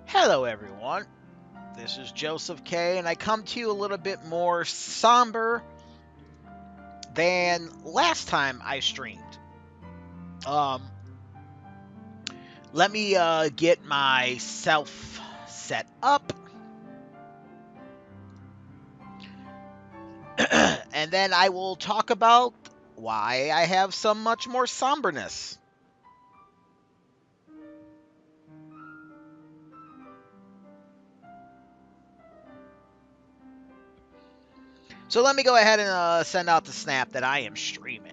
Hello, everyone. This is Joseph K, and I come to you a little bit more somber than last time I streamed. Um, Let me get myself set up, and then I will talk about why I have so much more somberness. So let me go ahead and send out the snap that I am streaming.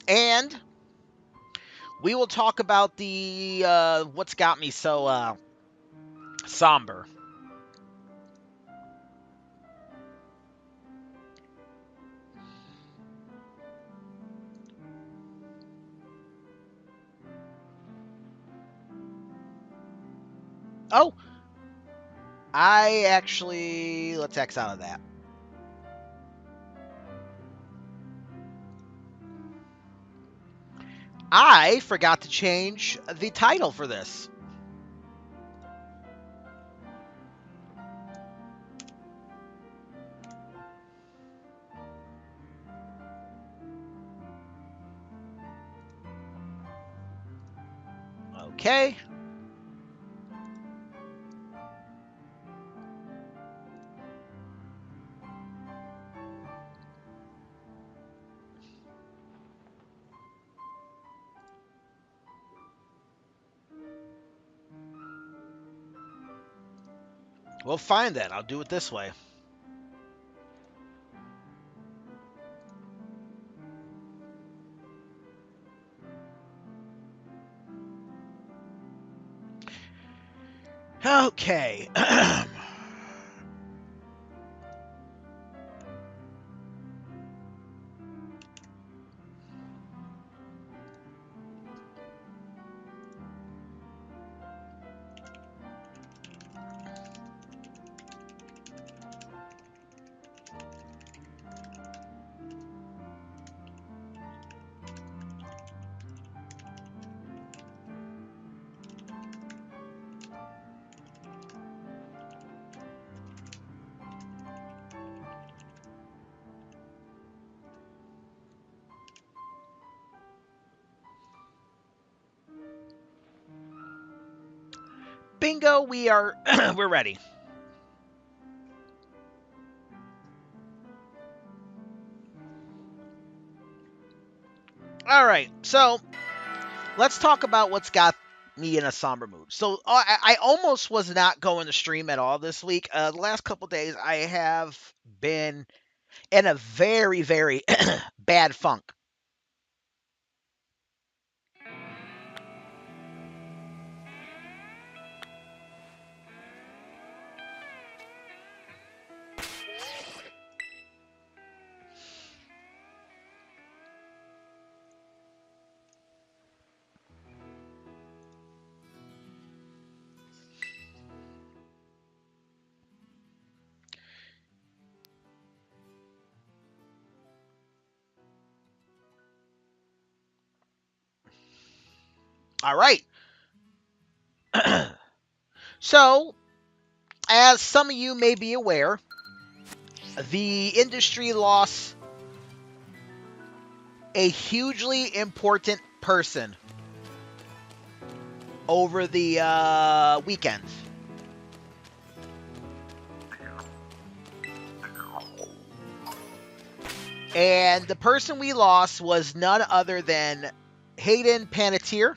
And we will talk about the what's got me so somber. Oh, let's X out of that. I forgot to change the title for this. Okay. We'll find that. I'll do it this way. Okay. Bingo, we're ready. All right. So, let's talk about what's got me in a somber mood. So, I almost was not going to stream at all this week. The last couple days I have been in a very, very bad funk. All right. So, as some of you may be aware, the industry lost a hugely important person over the weekend. And the person we lost was none other than Hayden Panettiere.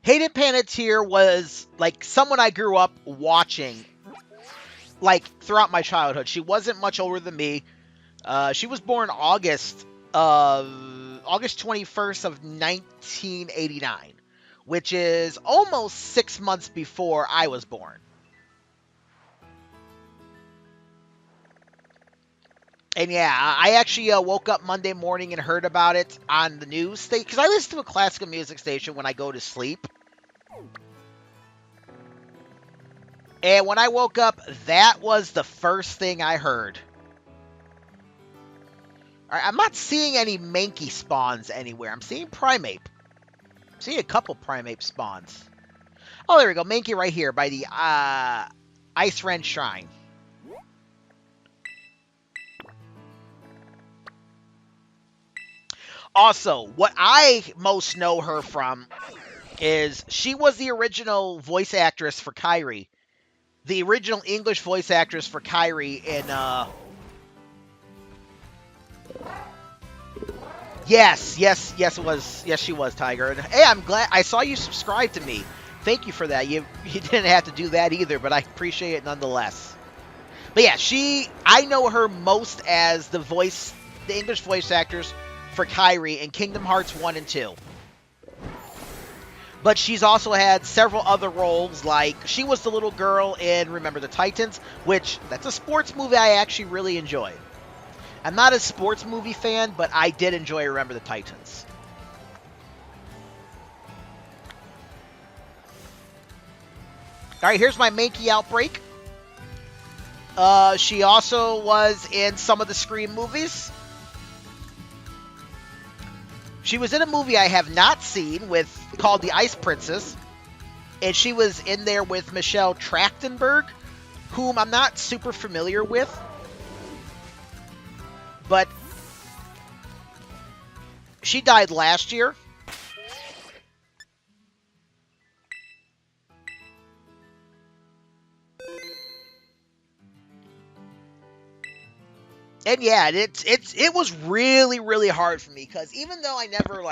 Hayden Panettiere was like someone I grew up watching like throughout my childhood. She wasn't much older than me. She was born August 21st of 1989, which is almost 6 months before I was born. And yeah, I actually woke up Monday morning and heard about it on the news station, because I listen to a classical music station when I go to sleep. And when I woke up, that was the first thing I heard. All right, I'm not seeing any Mankey spawns anywhere. I'm seeing Primeape. I'm seeing a couple Primeape spawns. Oh, there we go. Mankey right here by the Ice Wren Shrine. Also, what I most know her from is she was the original voice actress for Kyrie. The original English voice actress for Kyrie in, Yes, it was. Yes, she was, Tiger. And, hey, I'm glad. I saw you subscribe to me. Thank you for that. You didn't have to do that either, but I appreciate it nonetheless. But yeah, I know her most as the English voice actress for Kyrie in Kingdom Hearts 1 and 2. But she's also had several other roles, like she was the little girl in Remember the Titans, which that's a sports movie I actually really enjoy. I'm not a sports movie fan, but I did enjoy Remember the Titans. Alright, here's my Mankey outbreak. She also was in some of the Scream movies. She was in a movie I have not seen called The Ice Princess. And she was in there with Michelle Trachtenberg, whom I'm not super familiar with. But she died last year. And yeah, it was really, really hard for me, because even though I never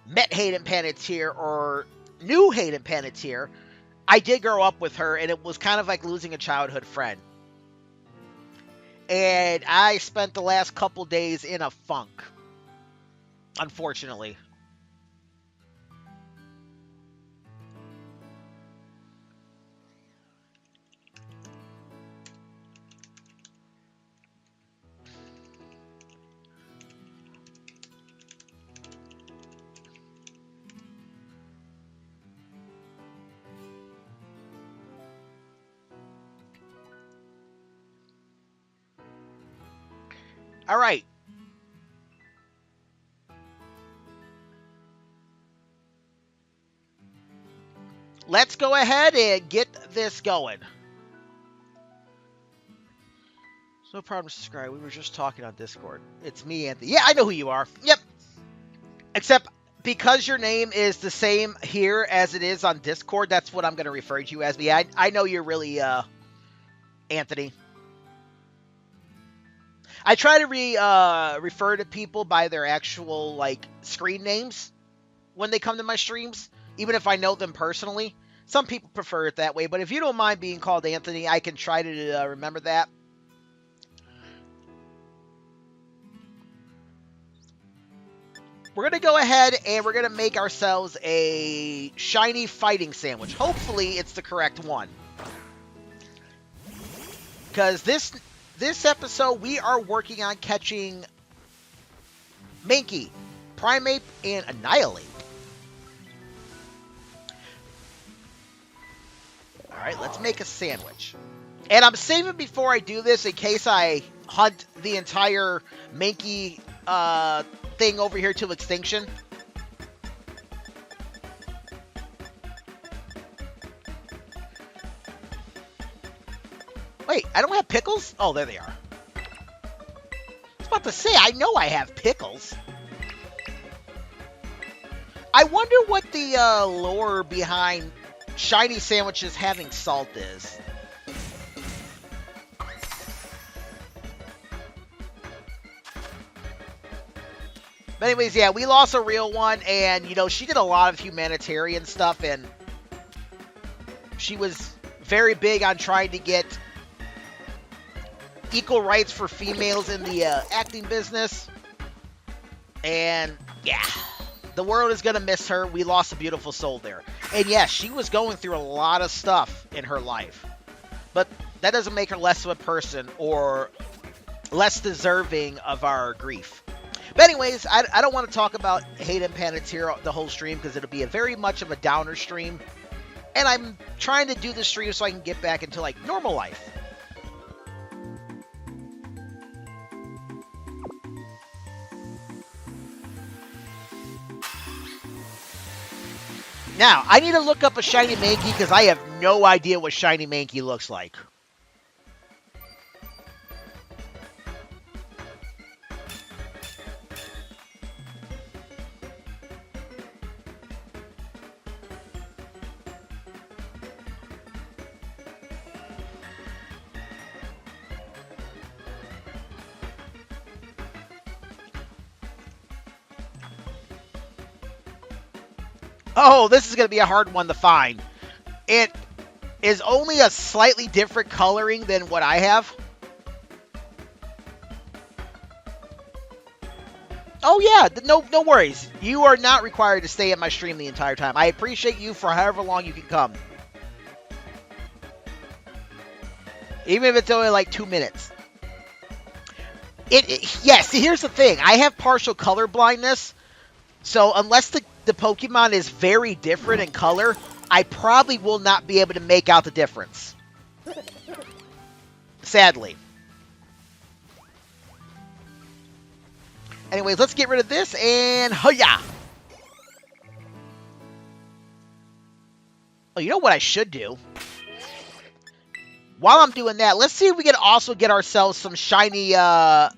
met Hayden Panettiere or knew Hayden Panettiere, I did grow up with her, and it was kind of like losing a childhood friend. And I spent the last couple days in a funk, unfortunately. All right. Let's go ahead and get this going. No problem to subscribe. We were just talking on Discord. It's me, Anthony. Yeah, I know who you are. Yep. Except because your name is the same here as it is on Discord, that's what I'm going to refer to you as. But yeah, I know you're really Anthony. I try to refer to people by their actual screen names when they come to my streams, even if I know them personally. Some people prefer it that way, but if you don't mind being called Anthony, I can try to remember that. We're going to go ahead and we're going to make ourselves a shiny fighting sandwich. Hopefully it's the correct one. Because this episode, we are working on catching Mankey, Primeape, and Annihilate. Alright, let's make a sandwich. And I'm saving before I do this in case I hunt the entire Mankey thing over here to extinction. Wait, I don't have pickles? Oh, there they are. I was about to say, I know I have pickles. I wonder what the lore behind shiny sandwiches having salt is. But anyways, yeah, we lost a real one, and, you know, she did a lot of humanitarian stuff, and she was very big on trying to get equal rights for females in the acting business. And, yeah, the world is going to miss her. We lost a beautiful soul there. And, yes, she was going through a lot of stuff in her life. But that doesn't make her less of a person or less deserving of our grief. But anyways, I don't want to talk about Hayden Panettiere the whole stream because it'll be a very much of a downer stream. And I'm trying to do the stream so I can get back into, like, normal life. Now, I need to look up a Shiny Mankey because I have no idea what Shiny Mankey looks like. Oh, this is going to be a hard one to find. It is only a slightly different coloring than what I have. Oh, yeah, no worries. You are not required to stay at my stream the entire time. I appreciate you for however long you can come. Even if it's only like 2 minutes. Yes, here's the thing. I have partial color blindness. So unless the Pokemon is very different in color, I probably will not be able to make out the difference. Sadly. Anyways, let's get rid of this, and hoya! Oh, you know what I should do? While I'm doing that, let's see if we can also get ourselves some shiny, yeah,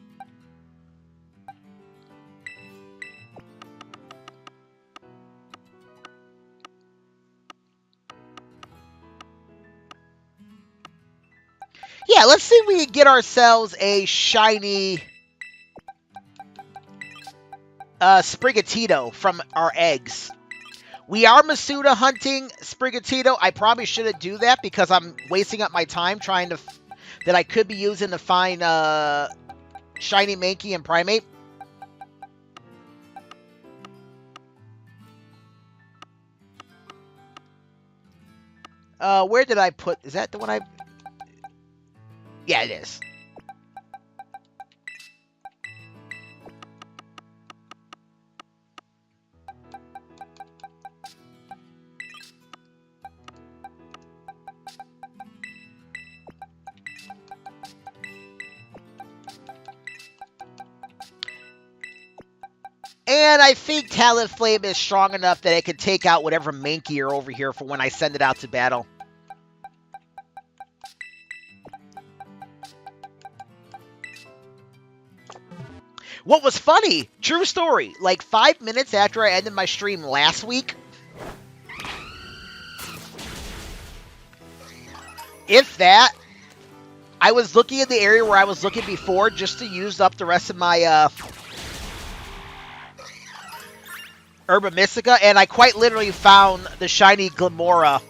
let's see if we can get ourselves a shiny Sprigatito from our eggs. We are Masuda hunting Sprigatito. I probably shouldn't do that because I'm wasting up my time trying to that I could be using to find shiny Mankey and Primate. Where did I put? Is that the one I? Yeah, it is. And I think Talonflame is strong enough that it can take out whatever Mankey are over here for when I send it out to battle. What was funny, true story, like 5 minutes after I ended my stream last week, if that, I was looking at the area where I was looking before just to use up the rest of my Herba Mystica, and I quite literally found the shiny Glimora.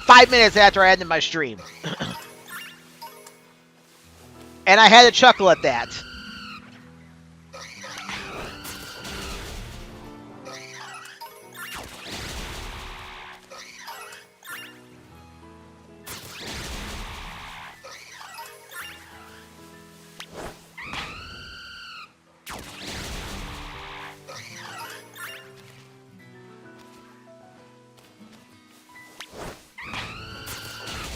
Five minutes after I ended my stream. And I had to chuckle at that.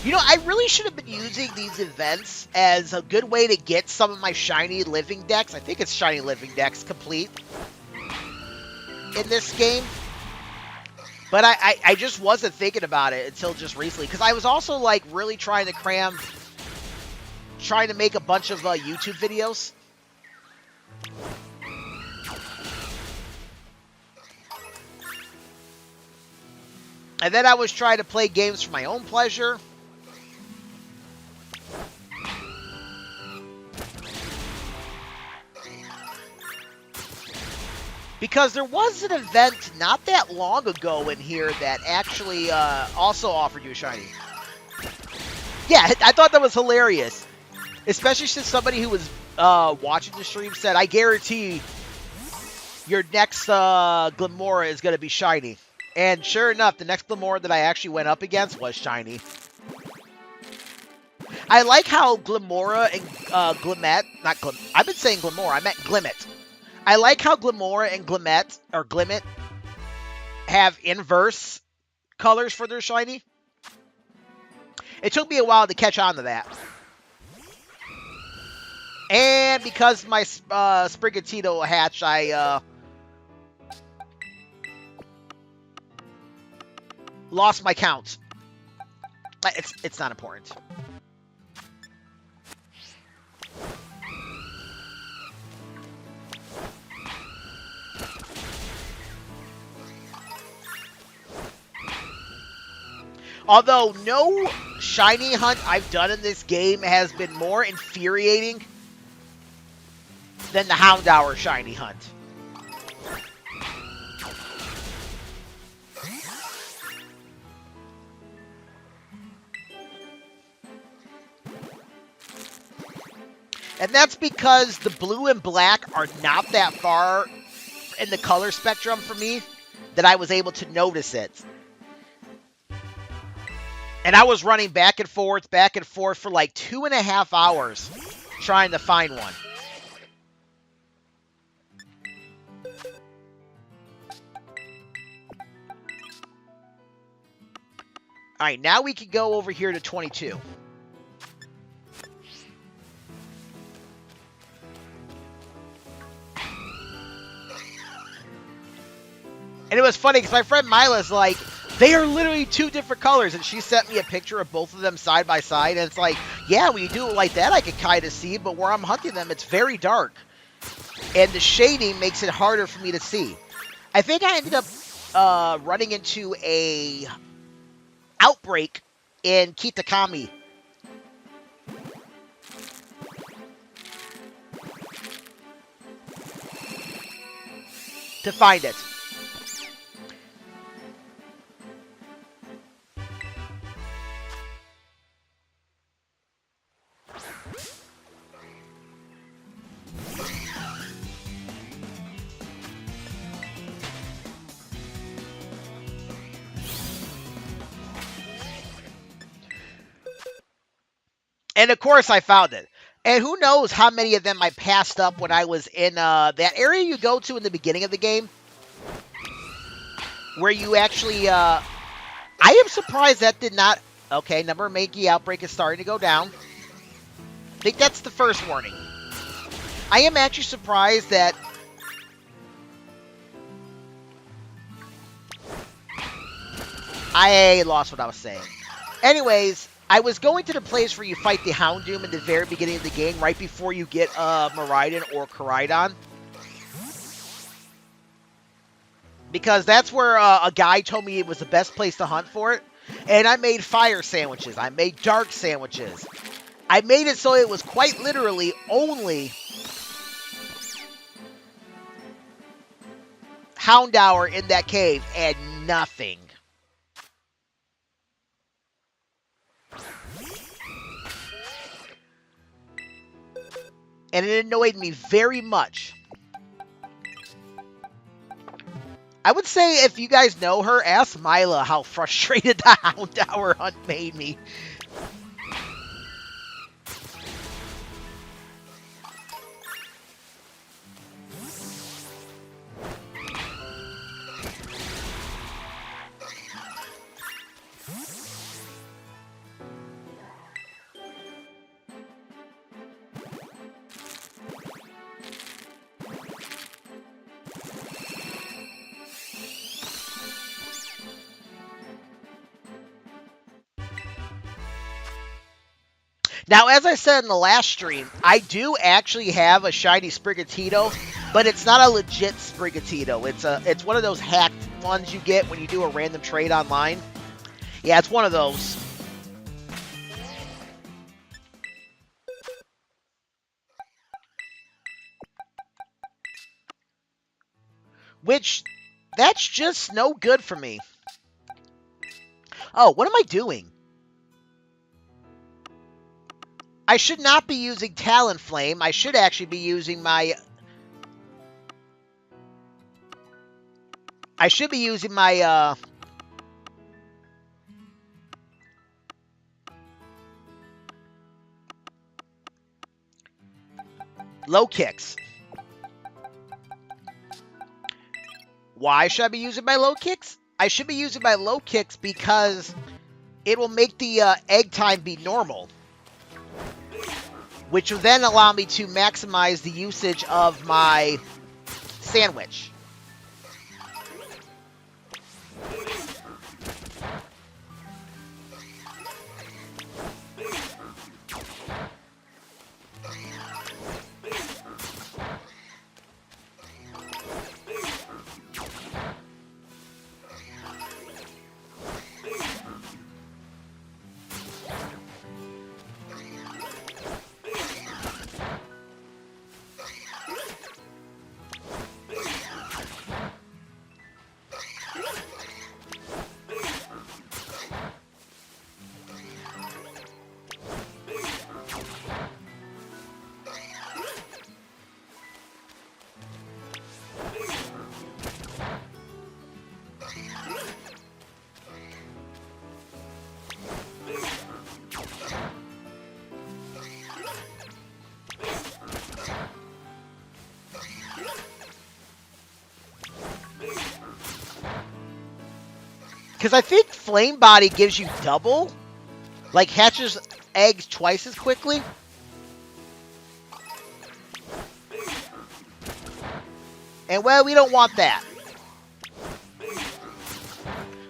You know, I really should have been using these events as a good way to get some of my shiny living decks. I think it's shiny living decks complete in this game. But I just wasn't thinking about it until just recently. Because I was also, like, really trying to cram trying to make a bunch of YouTube videos. And then I was trying to play games for my own pleasure. Because there was an event not that long ago in here that actually also offered you a shiny. Yeah, I thought that was hilarious. Especially since somebody who was watching the stream said, I guarantee your next Glimora is going to be shiny. And sure enough, the next Glimora that I actually went up against was shiny. I like how Glimora and I've been saying Glimora, I meant Glimmet. I like how Glimora and Glimmet have inverse colors for their shiny. It took me a while to catch on to that. And because my Sprigatito hatch, I lost my count. It's not important. Although no shiny hunt I've done in this game has been more infuriating than the Houndour shiny hunt. And that's because the blue and black are not that far in the color spectrum for me that I was able to notice it. And I was running back and forth for like 2.5 hours trying to find one. All right, now we can go over here to 22. And it was funny because my friend Mila's like, they are literally two different colors. And she sent me a picture of both of them side by side. And it's like, yeah, when you do it like that, I can kind of see. But where I'm hunting them, it's very dark. And the shading makes it harder for me to see. I think I ended up running into a outbreak in Kitakami. To find it. And of course I found it. And who knows how many of them I passed up when I was in that area you go to in the beginning of the game. Where you actually, I am surprised that did not, okay, number of Mankey outbreak is starting to go down. I think that's the first warning. I am actually surprised that I lost what I was saying. Anyways, I was going to the place where you fight the Houndoom in the very beginning of the game, right before you get Miraidon or Koraidon. Because that's where a guy told me it was the best place to hunt for it. And I made fire sandwiches. I made dark sandwiches. I made it so it was quite literally only Houndour in that cave and nothing. And it annoyed me very much. I would say if you guys know her, ask Mila how frustrated the Houndour hunt made me. Now, as I said in the last stream, I do actually have a shiny Sprigatito, but it's not a legit Sprigatito. It's one of those hacked ones you get when you do a random trade online. Yeah, it's one of those. Which, that's just no good for me. Oh, what am I doing? I should not be using Talonflame. I should actually be using my... I should be using my, low kicks. Why should I be using my low kicks? I should be using my low kicks because it will make the egg time be normal, which will then allow me to maximize the usage of my sandwich. Because I think Flame Body gives you double. Like, hatches eggs twice as quickly. And, well, we don't want that.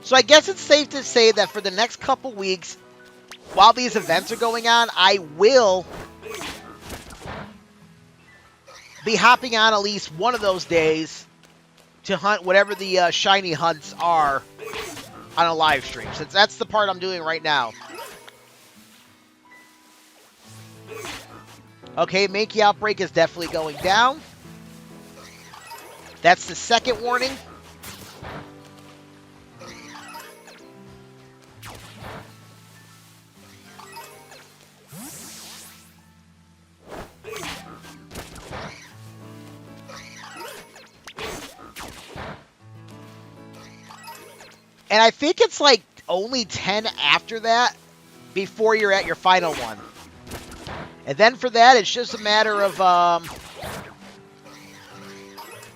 So I guess it's safe to say that for the next couple weeks, while these events are going on, I will be hopping on at least one of those days to hunt whatever the shiny hunts are on a live stream, since that's the part I'm doing right now. Okay, Mankey Outbreak is definitely going down. That's the second warning. And I think it's like only 10 after that before you're at your final one. And then for that, it's just a matter of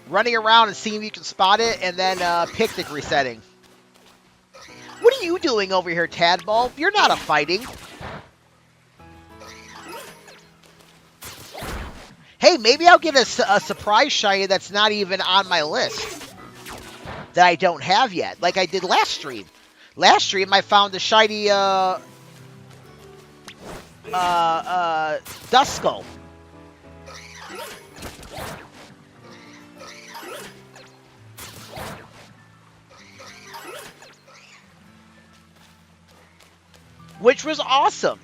running around and seeing if you can spot it, and then picnic resetting. What are you doing over here, Tadball? You're not a fighting. Hey, maybe I'll get a surprise shiny that's not even on my list that I don't have yet, like I did last stream. Last stream, I found a shiny Duskull. Which was awesome.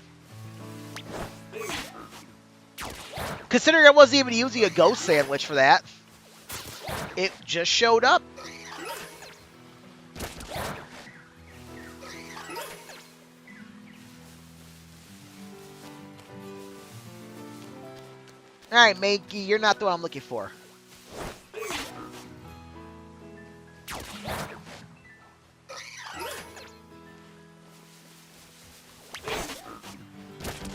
Considering I wasn't even using a ghost sandwich for that. It just showed up. Alright, Mankey, you're not the one I'm looking for.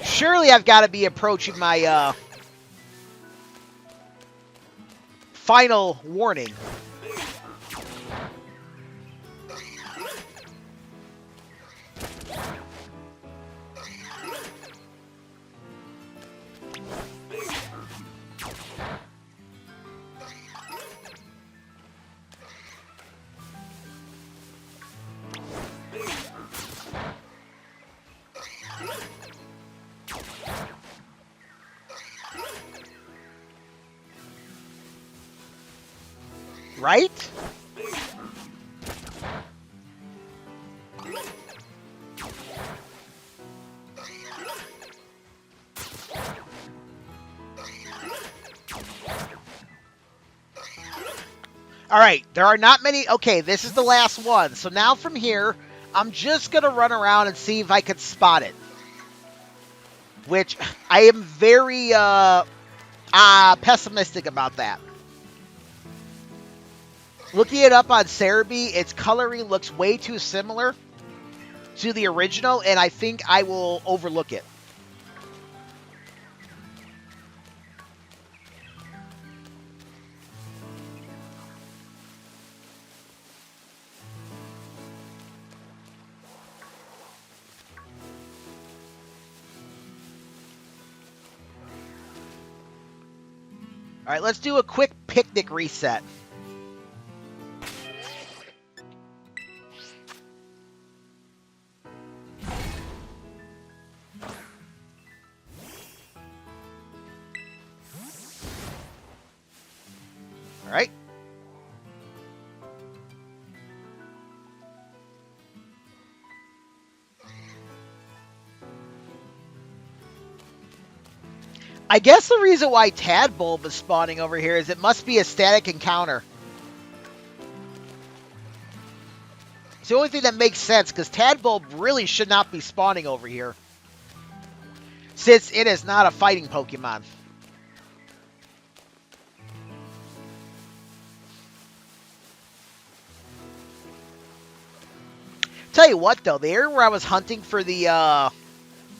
Surely I've got to be approaching my final warning. Right? All right, there are not many. Okay, this is the last one. So now from here, I'm just going to run around and see if I can spot it. Which I am very pessimistic about that. Looking it up on Cerebi, its coloring looks way too similar to the original, and I think I will overlook it. All right, let's do a quick picnic reset. All right. I guess the reason why Tadbulb is spawning over here is it must be a static encounter. It's the only thing that makes sense, because Tadbulb really should not be spawning over here, since it is not a fighting Pokemon. Tell you what, though, the area where I was hunting for the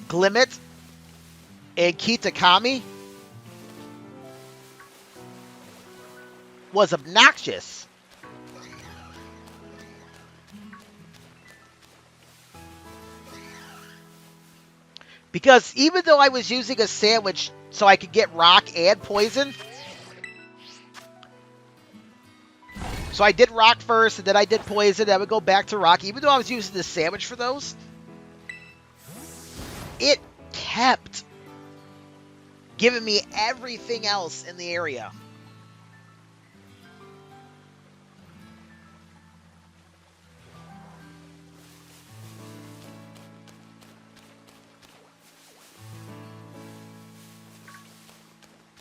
Glimmet and Kitakami was obnoxious. Because even though I was using a sandwich so I could get rock and poison, so I did rock first and then I did poison, and I would go back to rock. Even though I was using the sandwich for those, it kept giving me everything else in the area.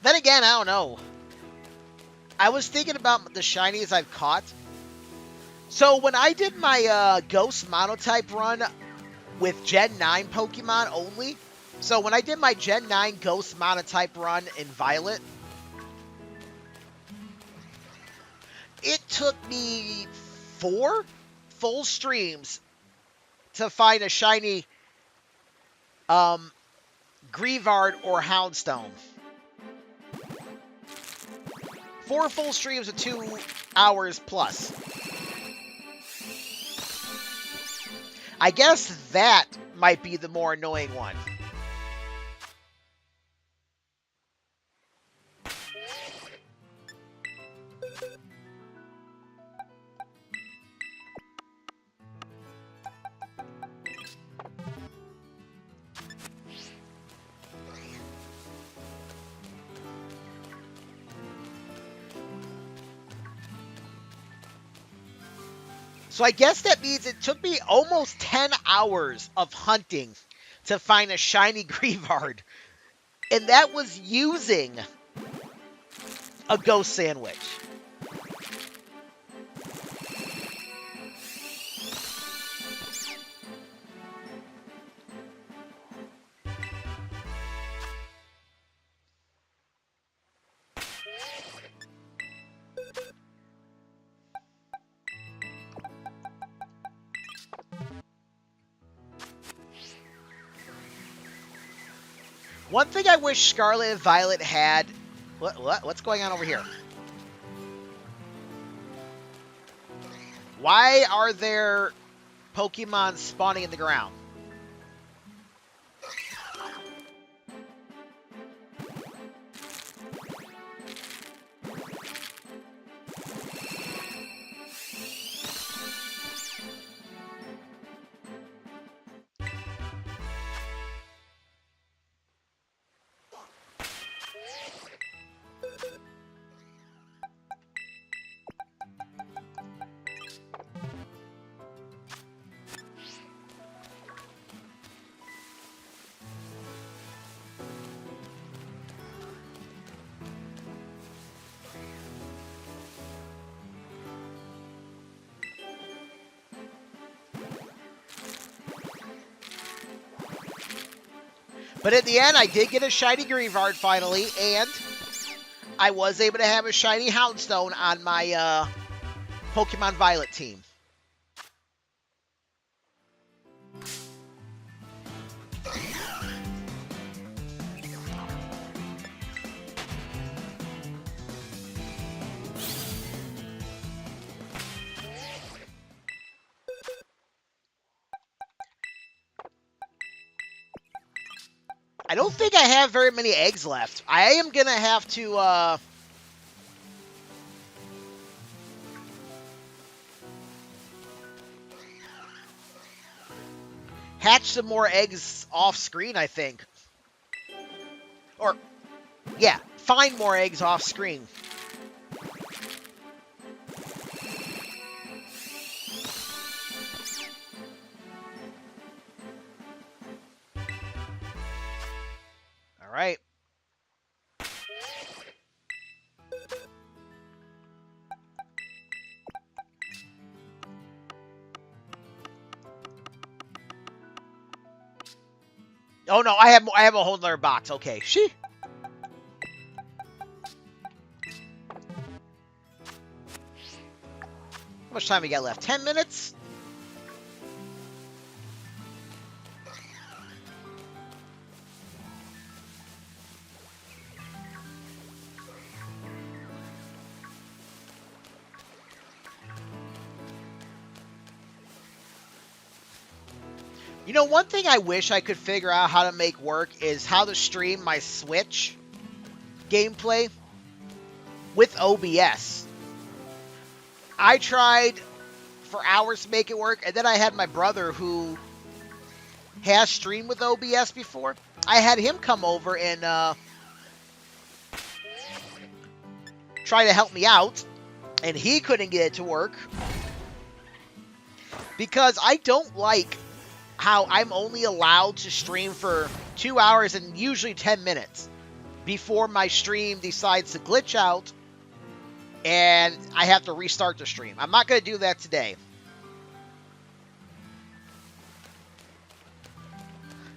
Then again, I don't know. I was thinking about the shinies I've caught. So when I did my Ghost Monotype run with Gen 9 Pokemon only, so when I did my Gen 9 Ghost Monotype run in Violet, it took me 4 full streams to find a shiny Greavard or Houndstone. 4 full streams of 2 hours plus. I guess that might be the more annoying one. So I guess that means it took me almost 10 hours of hunting to find a shiny Greavard. And that was using a Ghost Sandwich. One thing I wish Scarlet and Violet had... What's going on over here? Why are there Pokemon spawning in the ground? But at the end, I did get a shiny Greavard finally, and I was able to have a shiny Houndstone on my Pokemon Violet team. I don't think I have very many eggs left. I am going to have to hatch some more eggs off screen, I think. Or, yeah, find more eggs off screen. All right. Oh no, I have a whole other box. Okay, she. How much time we got left? 10 minutes? You know, one thing I wish I could figure out how to make work is how to stream my Switch gameplay with OBS. I tried for hours to make it work, and then I had my brother who has streamed with OBS before. I had him come over and try to help me out, and he couldn't get it to work because I don't like how I'm only allowed to stream for 2 hours and usually 10 minutes before my stream decides to glitch out and I have to restart the stream. I'm not going to do that today.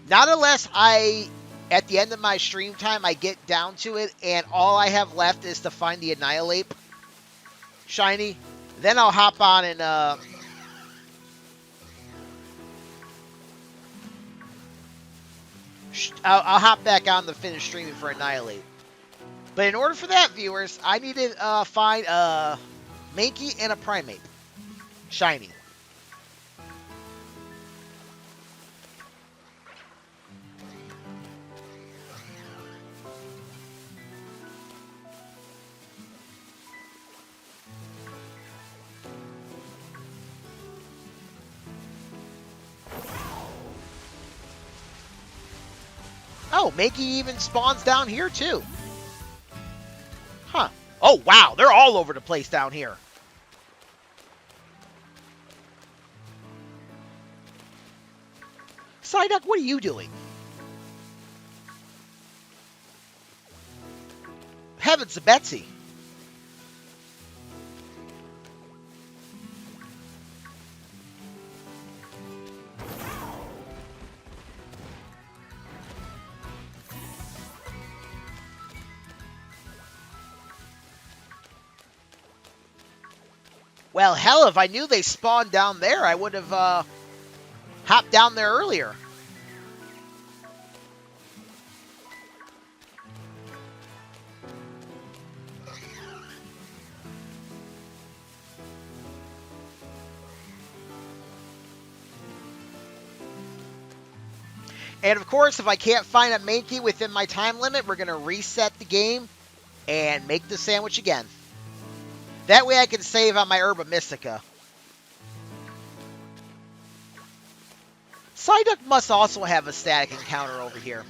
Not unless at the end of my stream time, I get down to it and all I have left is to find the Annihilate shiny. Then I'll hop on and I'll hop back on to finish streaming for Annihilate. But in order for that, viewers, I need to find a Mankey and a Primate shiny. Oh, Mankey even spawns down here too. Huh. Oh, wow. They're all over the place down here. Psyduck, what are you doing? Heavens to Betsy. Well, hell, if I knew they spawned down there, I would have hopped down there earlier. And of course, if I can't find a Mankey within my time limit, we're going to reset the game and make the sandwich again. That way I can save on my Herba Mystica. Psyduck must also have a static encounter over here.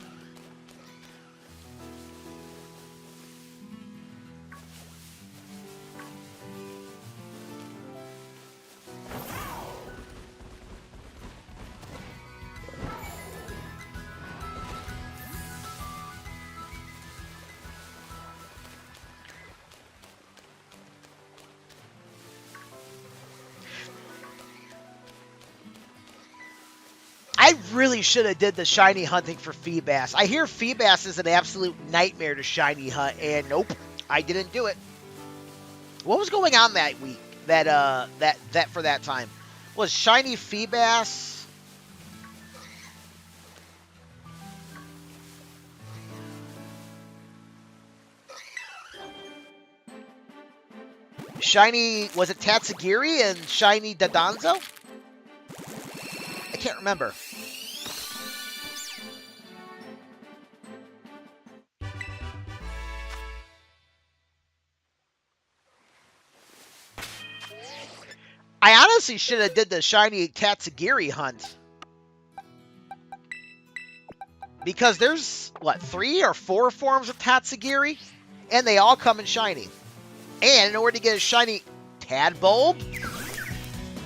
I really should have did the shiny hunting for Feebas. I hear Feebas is an absolute nightmare to shiny hunt, and nope, I didn't do it. What was going on that week? That for that time was shiny Feebas. Shiny, was it Tatsugiri and shiny Dadanzo? I can't remember. I honestly should have did the shiny Tatsugiri hunt. Because there's, what, 3 or 4 forms of Tatsugiri? And they all come in shiny. And in order to get a shiny Tadbulb,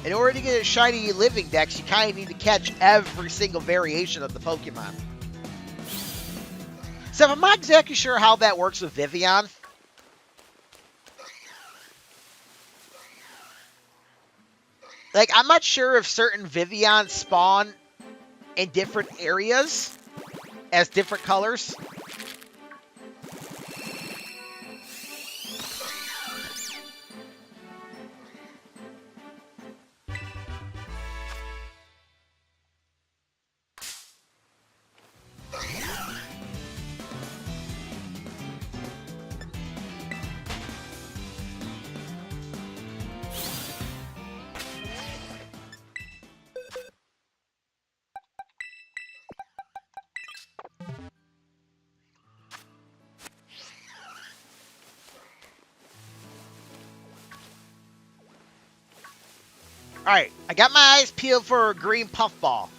in order to get a shiny Living Dex, you kind of need to catch every single variation of the Pokemon. So I'm not exactly sure how that works with Vivian. Like, I'm not sure if certain Vivians spawn in different areas as different colors. Alright, I got my eyes peeled for a green puffball.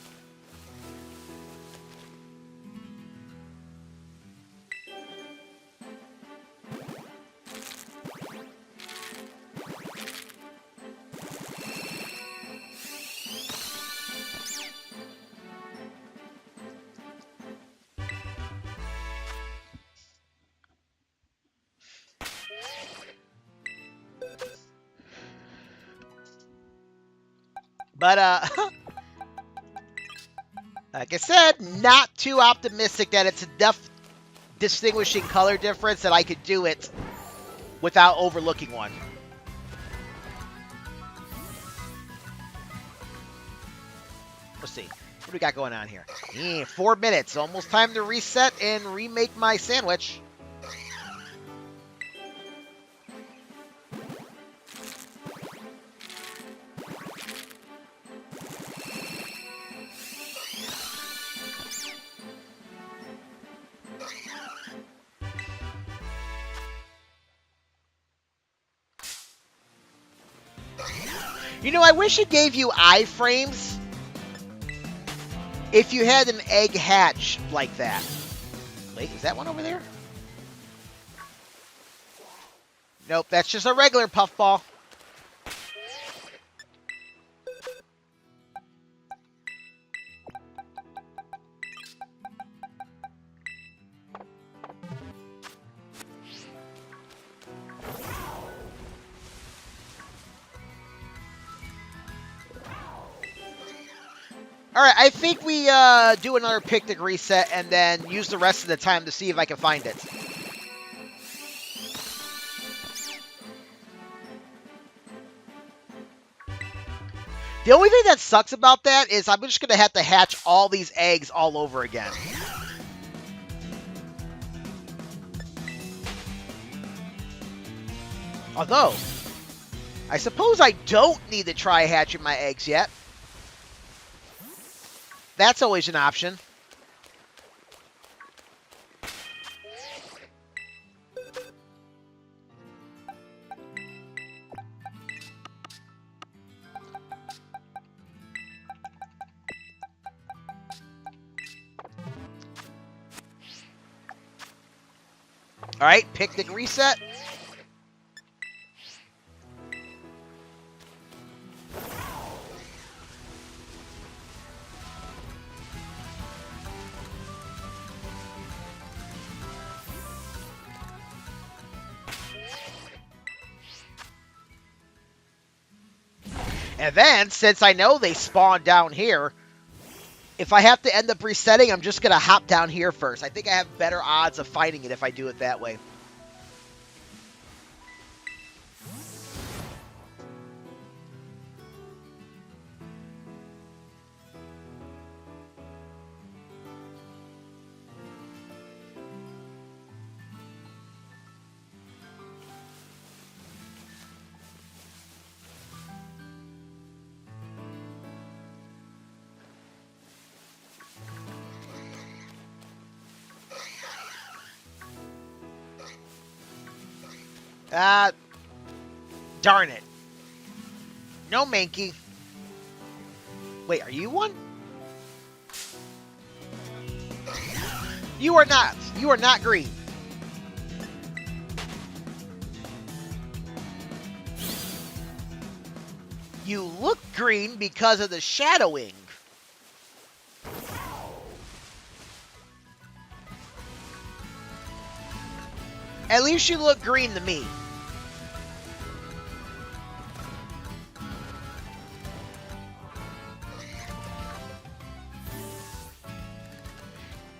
But, like I said, not too optimistic that it's enough distinguishing color difference that I could do it without overlooking one. Let's see. What do we got going on here? 4 minutes. Almost time to reset and remake my sandwich. You know, I wish it gave you iframes if you had an egg hatch like that. Wait, is that one over there? Nope, that's just a regular puffball. Alright, I think we do another picnic reset and then use the rest of the time to see if I can find it. The only thing that sucks about that is I'm just going to have to hatch all these eggs all over again. Although, I suppose I don't need to try hatching my eggs yet. That's always an option. All right, picnic reset. And then, since I know they spawn down here, If I have to end up resetting, I'm just going to hop down here first. I think I have better odds of finding it if I do it that way. Ah, darn it. No Mankey. Wait, are you one? You are not. You are not green. You look green because of the shadowing. At least you look green to me.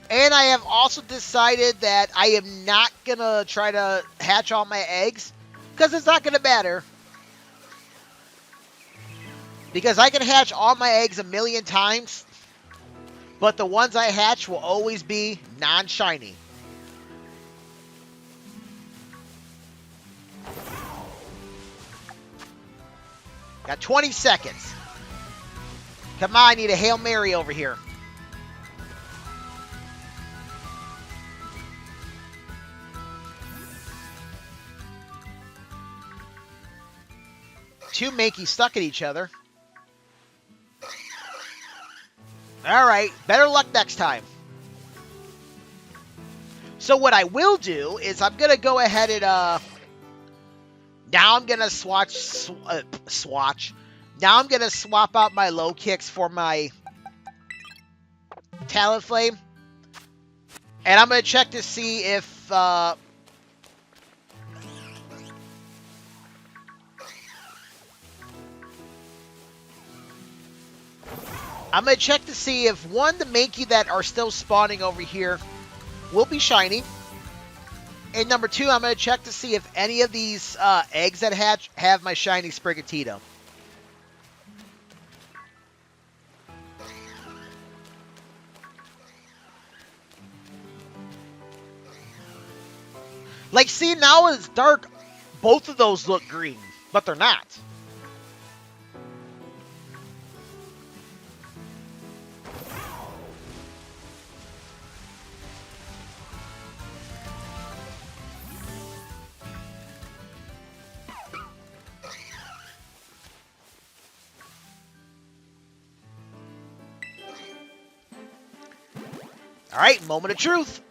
And I have also decided that I am not going to try to hatch all my eggs, because it's not going to matter. Because I can hatch all my eggs a million times, but the ones I hatch will always be non-shiny. Got 20 seconds. Come on, I need a Hail Mary over here. Two Mankeys stuck at each other. Alright, better luck next time. So what I will do is I'm going to go ahead and, now I'm going to swatch. Now I'm going to swap out my low kicks for my Talonflame. And I'm going to check to see if, I'm going to check to see if, one, the Mankey that are still spawning over here will be shiny. And number two, I'm going to check to see if any of these eggs that hatch have my shiny Sprigatito. Like, see, now it's dark. Both of those look green, but they're not. All right, moment of truth.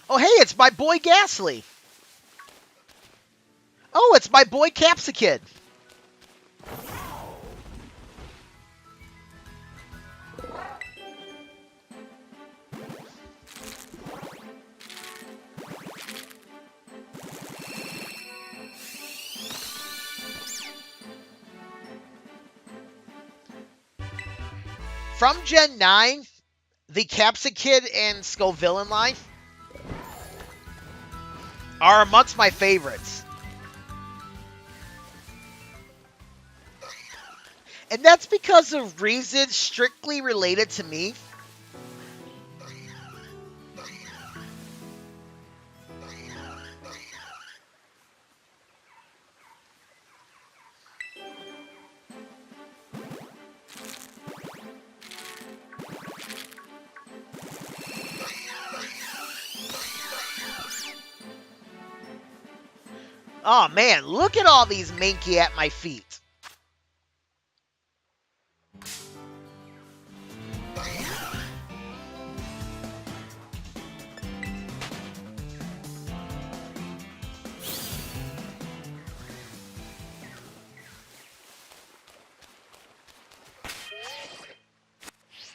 Oh, hey, it's my boy Ghastly. Oh, it's my boy Capsicid. From Gen 9, the Capsicid and Scovillain line are amongst my favorites. And that's because of reasons strictly related to me. Oh man, look at all these Mankey at my feet.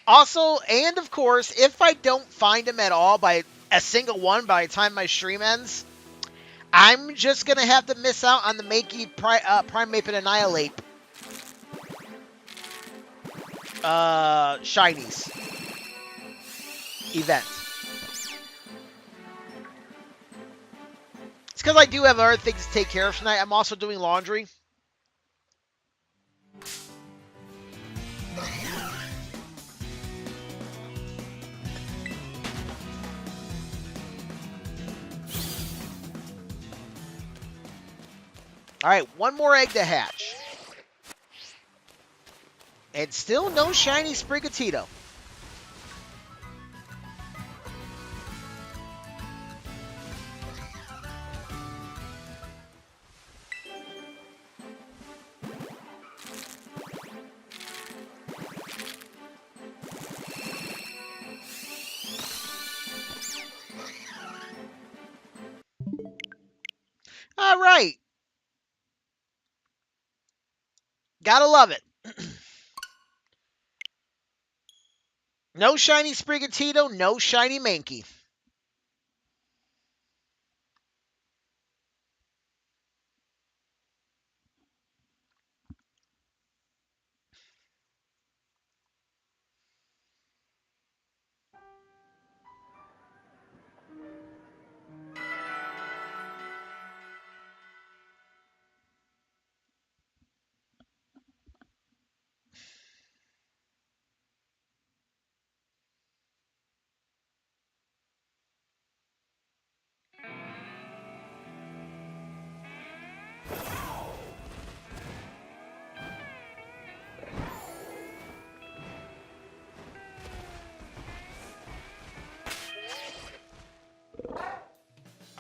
Also, and of course, if I don't find him at all by a single one by the time my stream ends, I'm just going to have to miss out on the Mankey Primeape and Annihilate Shinies event. It's because I do have other things to take care of tonight. I'm also doing laundry. All right, one more egg to hatch. And still no shiny Sprigatito. All right. Gotta love it. No shiny Sprigatito, no shiny Mankey.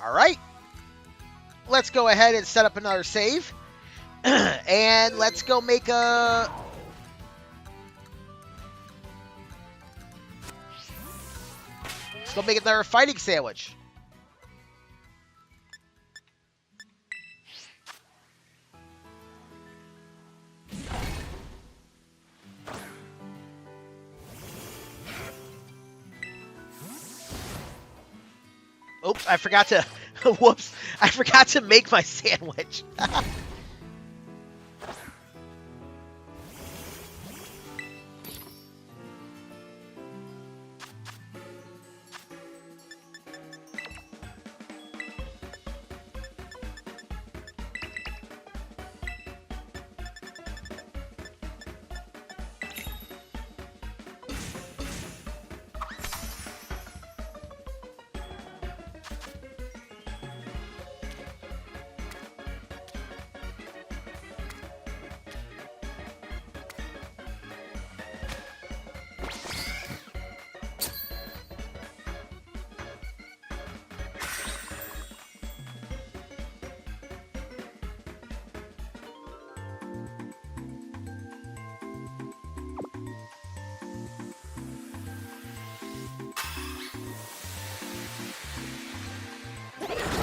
All right. Let's go ahead and set up another save. And let's go make a... Let's go make another fighting sandwich. Oops, I forgot to... Whoops. I forgot to make my sandwich.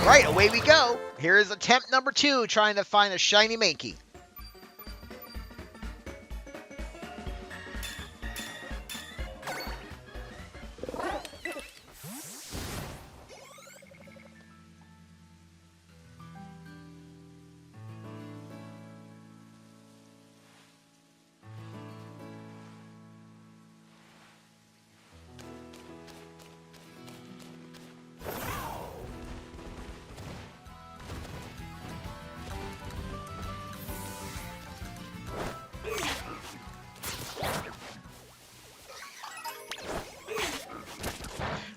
Right, away we go. Here is attempt number 2, trying to find a shiny Mankey.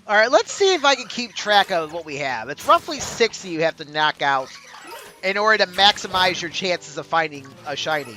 All right, let's see if I can keep track of what we have. It's roughly 60 you have to knock out in order to maximize your chances of finding a shiny.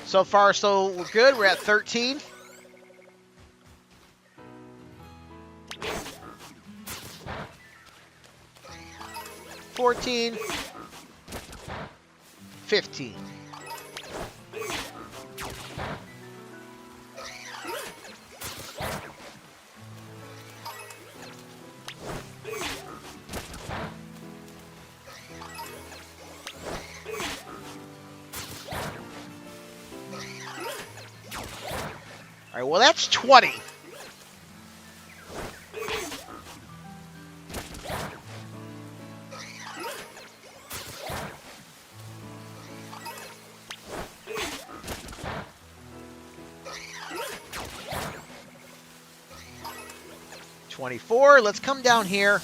So far, so we're good. We're at 13. $14, $15. All right, well, that's 20. $24. Let's come down here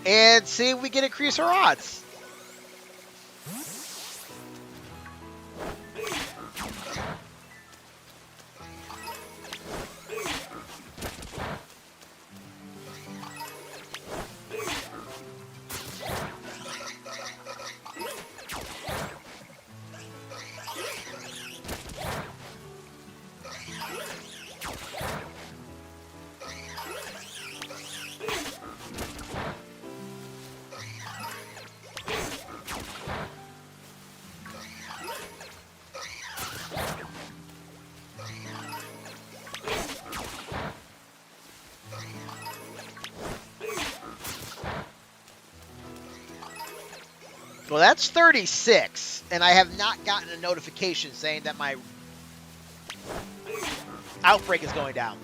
and see if we can increase our odds. Well, that's 36, and I have not gotten a notification saying that my outbreak is going down.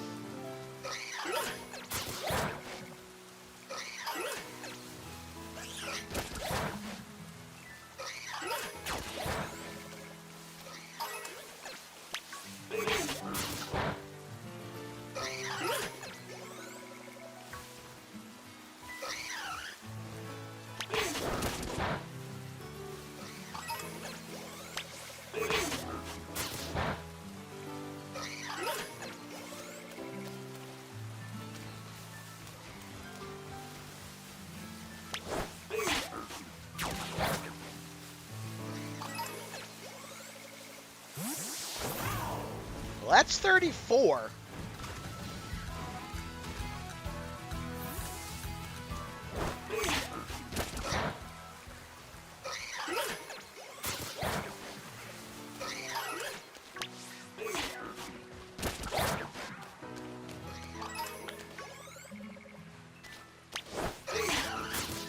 Well, that's 34.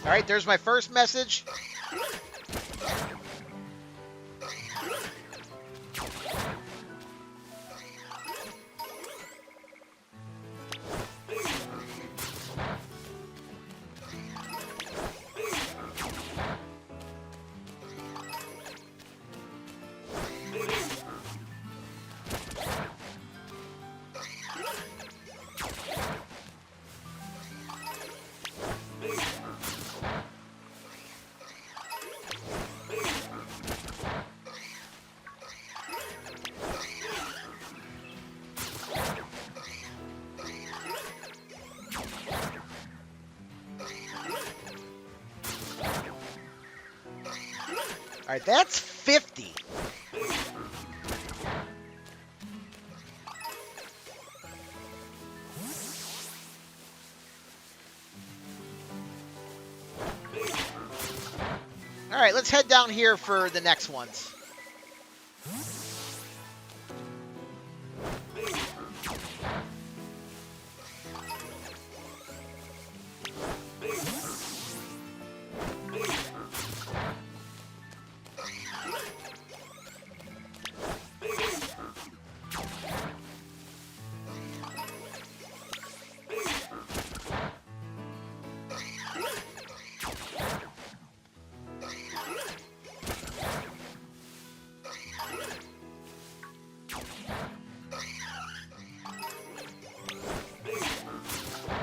All right, there's my first message. All right, that's 50. All right, let's head down here for the next ones.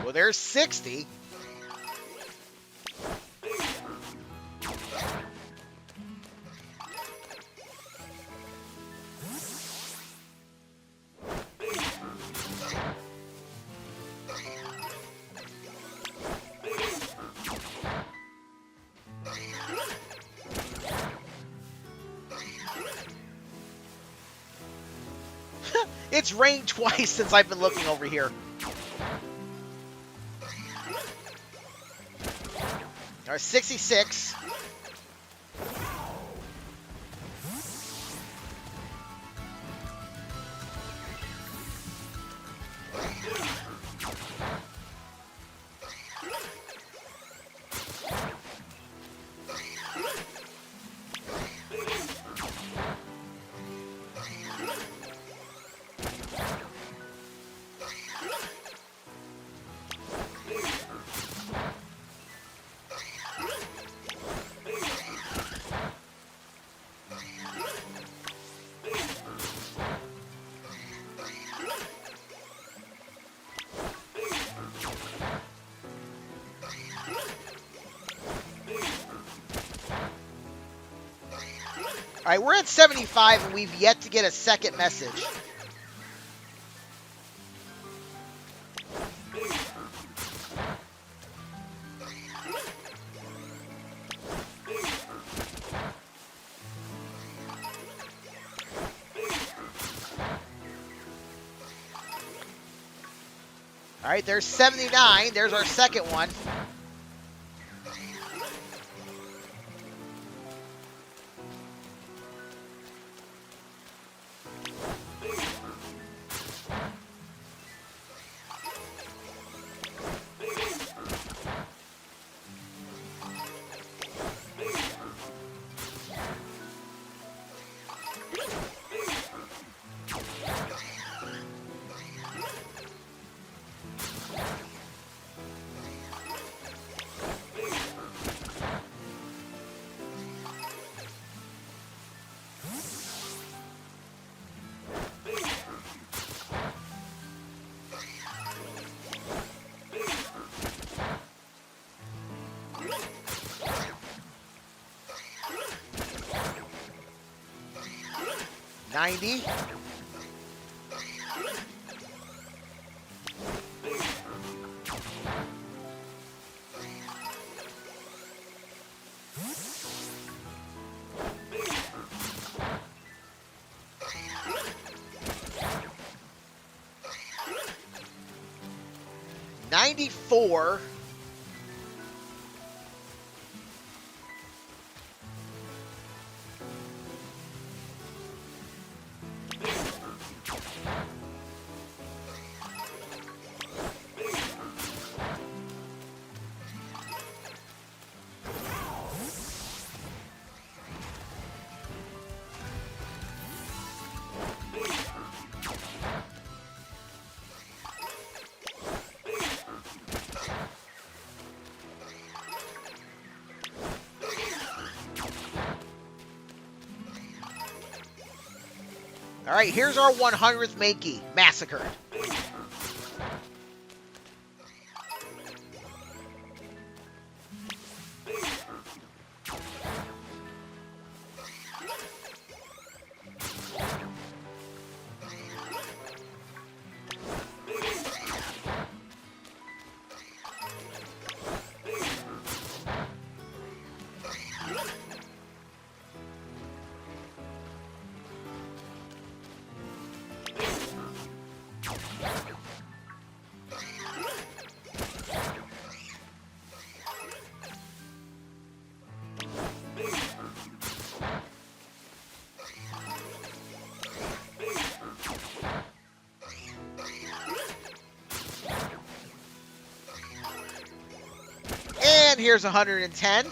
Well, there's 60. It's rained twice since I've been looking over here. All right, 66. All right, we're at 75, and we've yet to get a second message. All right, there's 79. There's our second one. $90. $94. All right, here's our 100th Mankey massacred. And here's 110.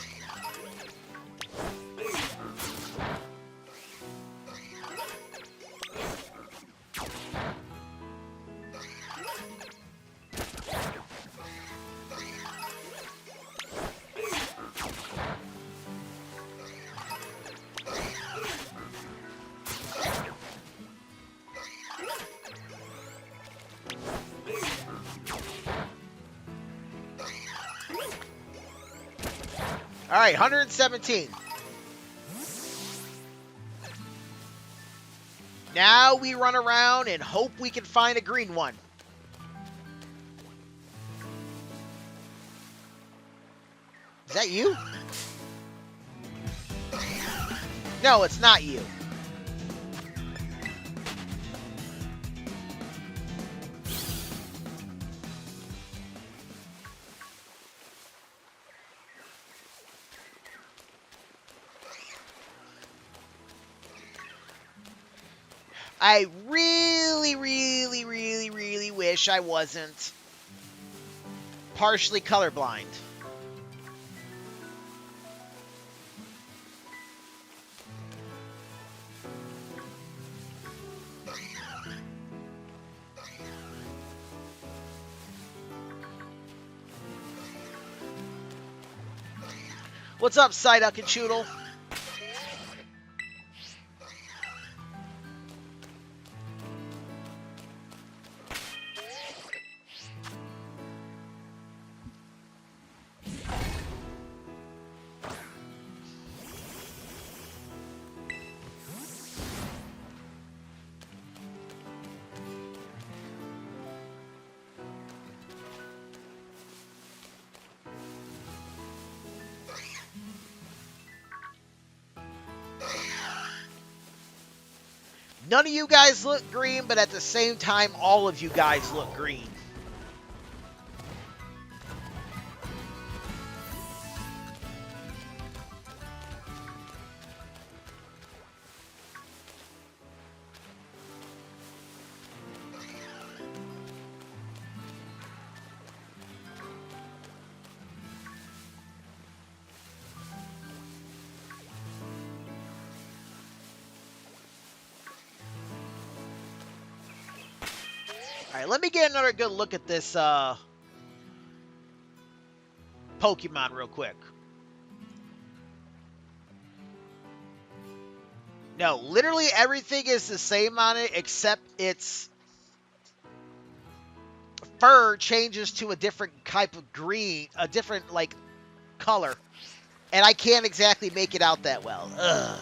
All right, 117. Now we run around and hope we can find a green one. Is that you? No, it's not you. I really, really, really, really wish I wasn't partially colorblind. What's up, Psyduck and Choodle? None of you guys look green, but at the same time, all of you guys look green. Alright, let me get another good look at this Pokemon real quick. No, literally everything is the same on it, except its fur changes to a different type of green, a different, like, color. And I can't exactly make it out that well. Ugh.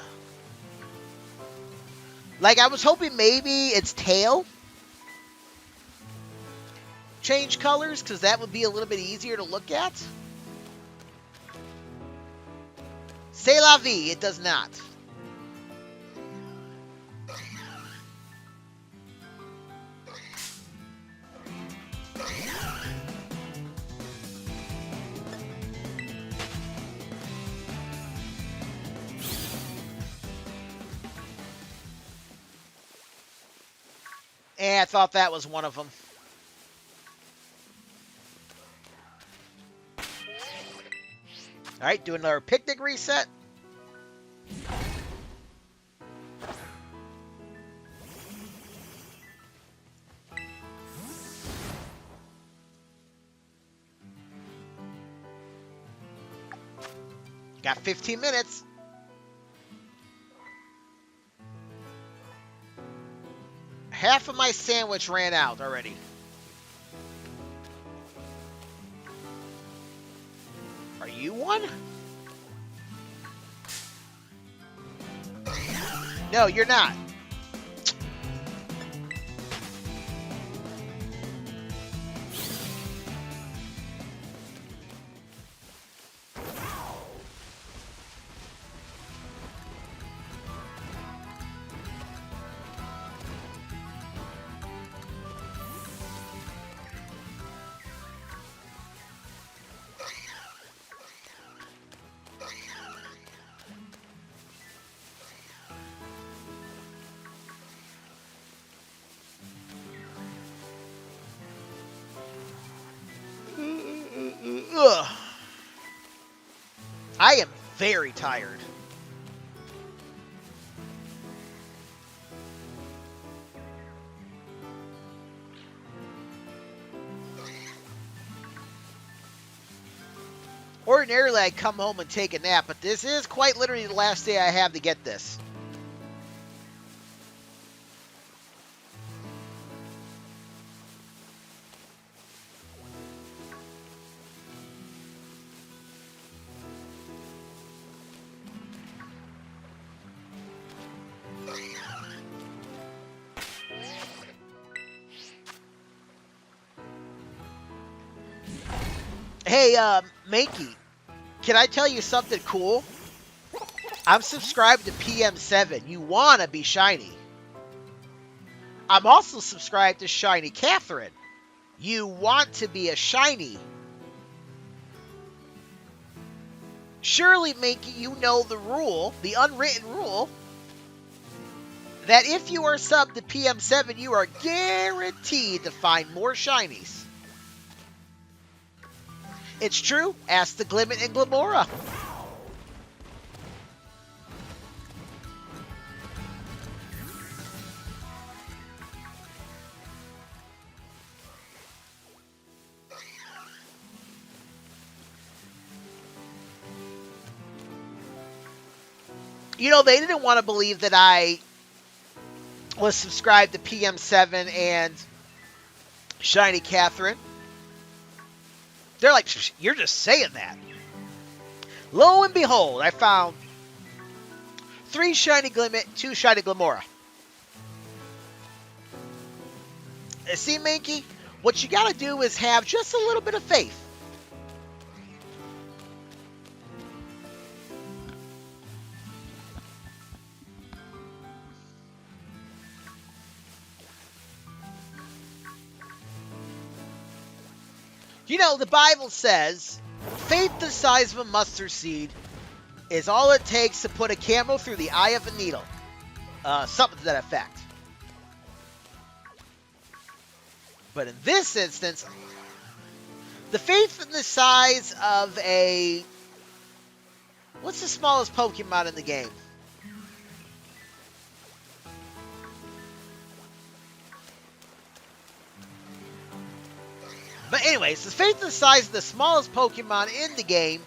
Like, I was hoping maybe its tail change colors, because that would be a little bit easier to look at. C'est la vie, it does not. I thought that was one of them. Alright, do another picnic reset. Got 15 minutes. Half of my sandwich ran out already. Are you one? No, you're not. Ugh. I am very tired. Ordinarily, I'd come home and take a nap, but this is quite literally the last day I have to get this. Hey, Makey, can I tell you something cool? I'm subscribed to PM7. You wanna be shiny. I'm also subscribed to Shiny Catherine. You want to be a shiny. Surely, Makey, you know the rule, the unwritten rule. that if you are subbed to PM7, you are guaranteed to find more shinies. It's true. Ask the Glimmet and Glamora. You know, they didn't want to believe that I was subscribed to PM7 and Shiny Catherine. They're like, you're just saying that. Lo and behold, I found 3 Shiny Glimmet, 2 Shiny Glamora. See, Mankey, what you gotta do is have just a little bit of faith. You know, the Bible says, faith the size of a mustard seed is all it takes to put a camel through the eye of a needle. Something to that effect. But in this instance, the faith in the size of a... What's the smallest Pokemon in the game? But anyways, the faith in the size of the smallest Pokemon in the game,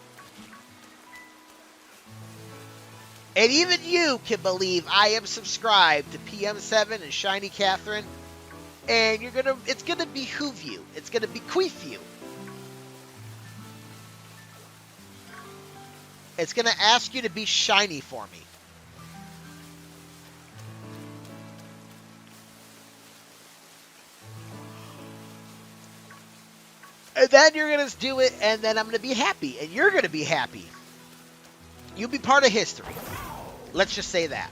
and even you can believe I am subscribed to PM7 and Shiny Catherine, and it's gonna behoove you. It's gonna bequeath you. It's gonna ask you to be shiny for me. And then you're going to do it, and then I'm going to be happy, and you're going to be happy. You'll be part of history. Let's just say that.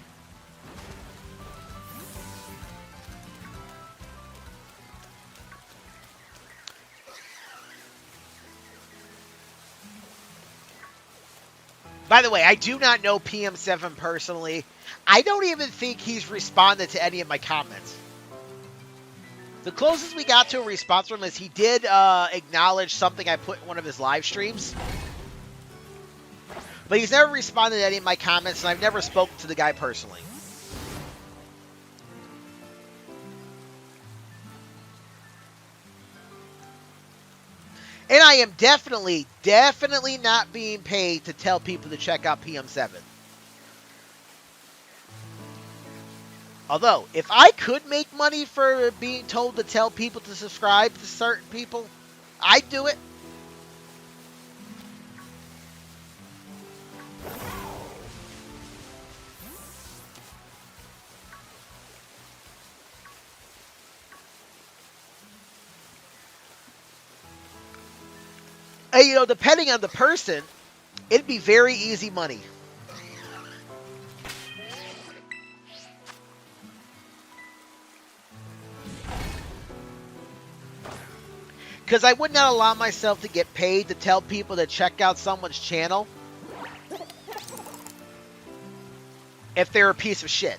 By the way, I do not know PM7 personally. I don't even think he's responded to any of my comments. The closest we got to a response from him is he did acknowledge something I put in one of his live streams. But he's never responded to any of my comments, and I've never spoken to the guy personally. And I am definitely not being paid to tell people to check out PM7. Although, if I could make money for being told to tell people to subscribe to certain people, I'd do it. And, you know, depending on the person, it'd be very easy money. Because I would not allow myself to get paid to tell people to check out someone's channel if they're a piece of shit.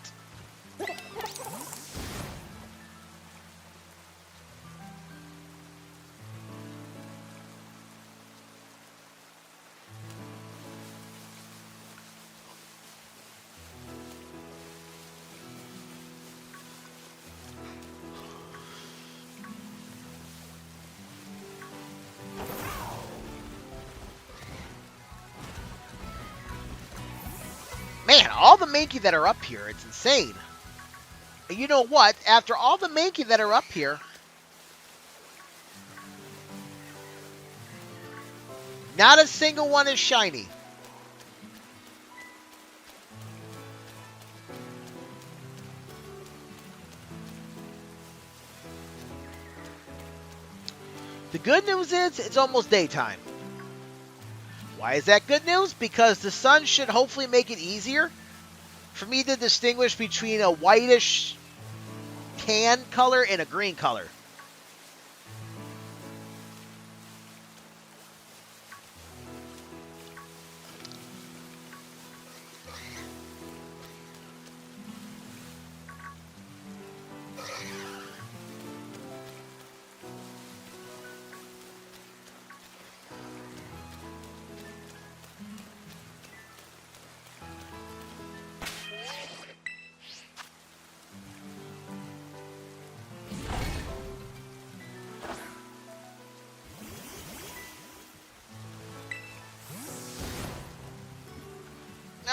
Man, all the Mankey that are up here, it's insane. And you know what? After all the Mankey that are up here, not a single one is shiny. The good news is it's almost daytime. Why is that good news? Because the sun should hopefully make it easier for me to distinguish between a whitish tan color and a green color.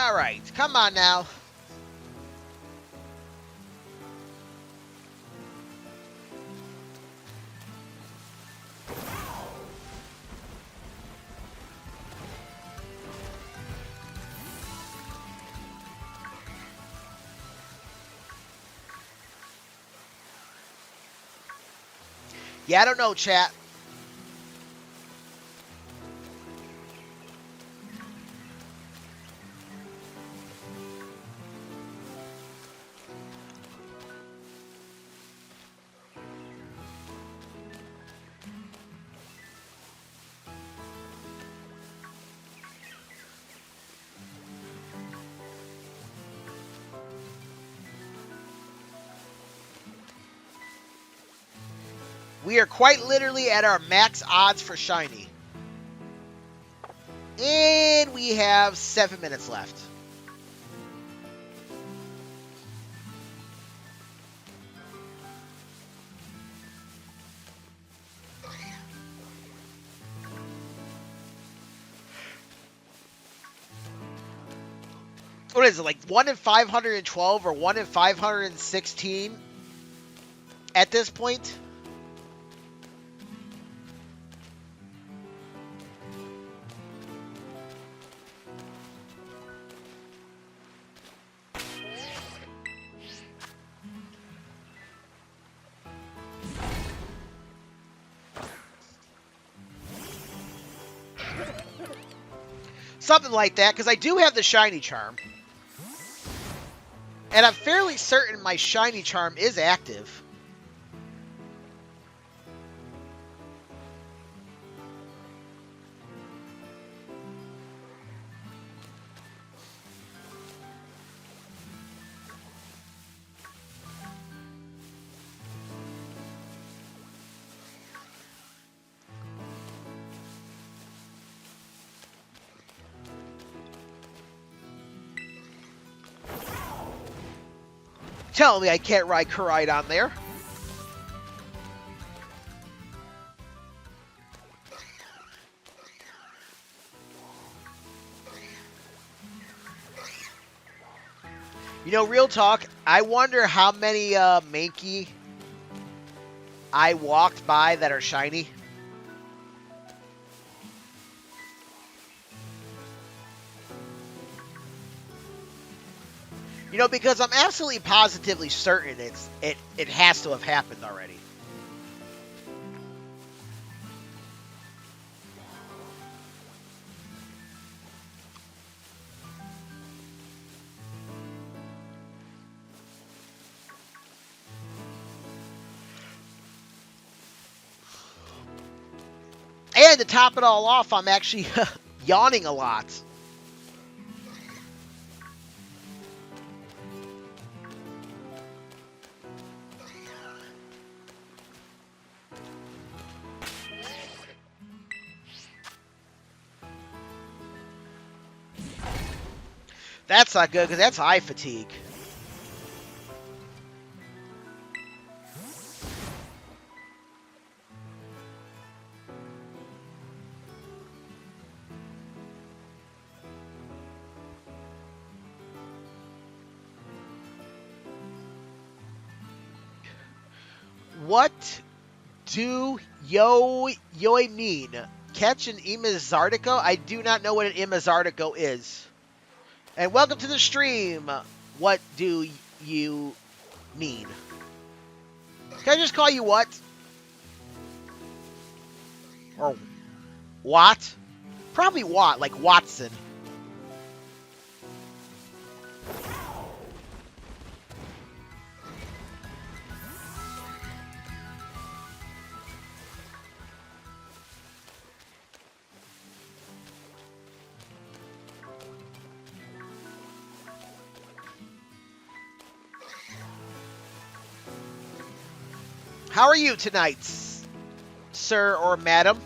All right, come on now. Yeah, I don't know, chat. We are quite literally at our max odds for shiny. And we have 7 minutes left. What is it, like 1 in 512 or 1 in 516 at this point? Something like that, because I do have the shiny charm. And I'm fairly certain my shiny charm is active. Tell me I can't ride Kuride on there. You know, real talk, I wonder how many Mankey I walked by that are shiny. You know, because I'm absolutely positively certain it has to have happened already. And to top it all off, I'm actually yawning a lot. That's not good, because that's eye fatigue. What do yo mean? Catch an Imazartico? I do not know what an Imazartico is. And welcome to the stream. What do you mean? Can I just call you what? Or what? Probably what, like Watson. How are you tonight, sir or madam?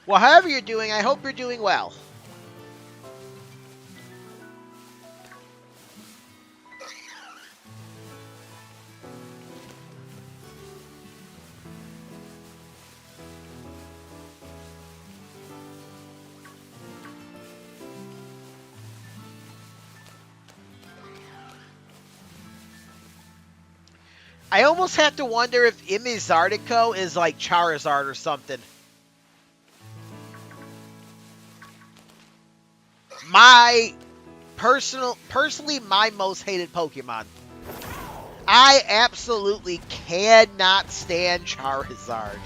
Well, however you're doing, I hope you're doing well. I almost have to wonder if Imizardico is like Charizard or something. Personally, my most hated Pokemon. I absolutely cannot stand Charizard.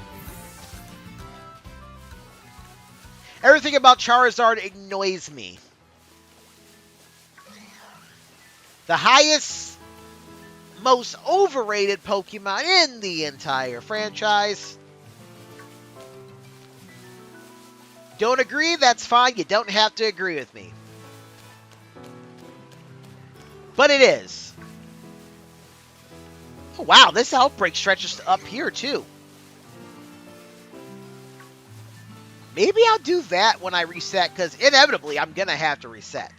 Everything about Charizard annoys me. The highest, most overrated Pokemon in the entire franchise. Don't agree? That's fine. You don't have to agree with me. But it is. Oh, wow, this outbreak stretches up here, too. Maybe I'll do that when I reset, because inevitably I'm going to have to reset.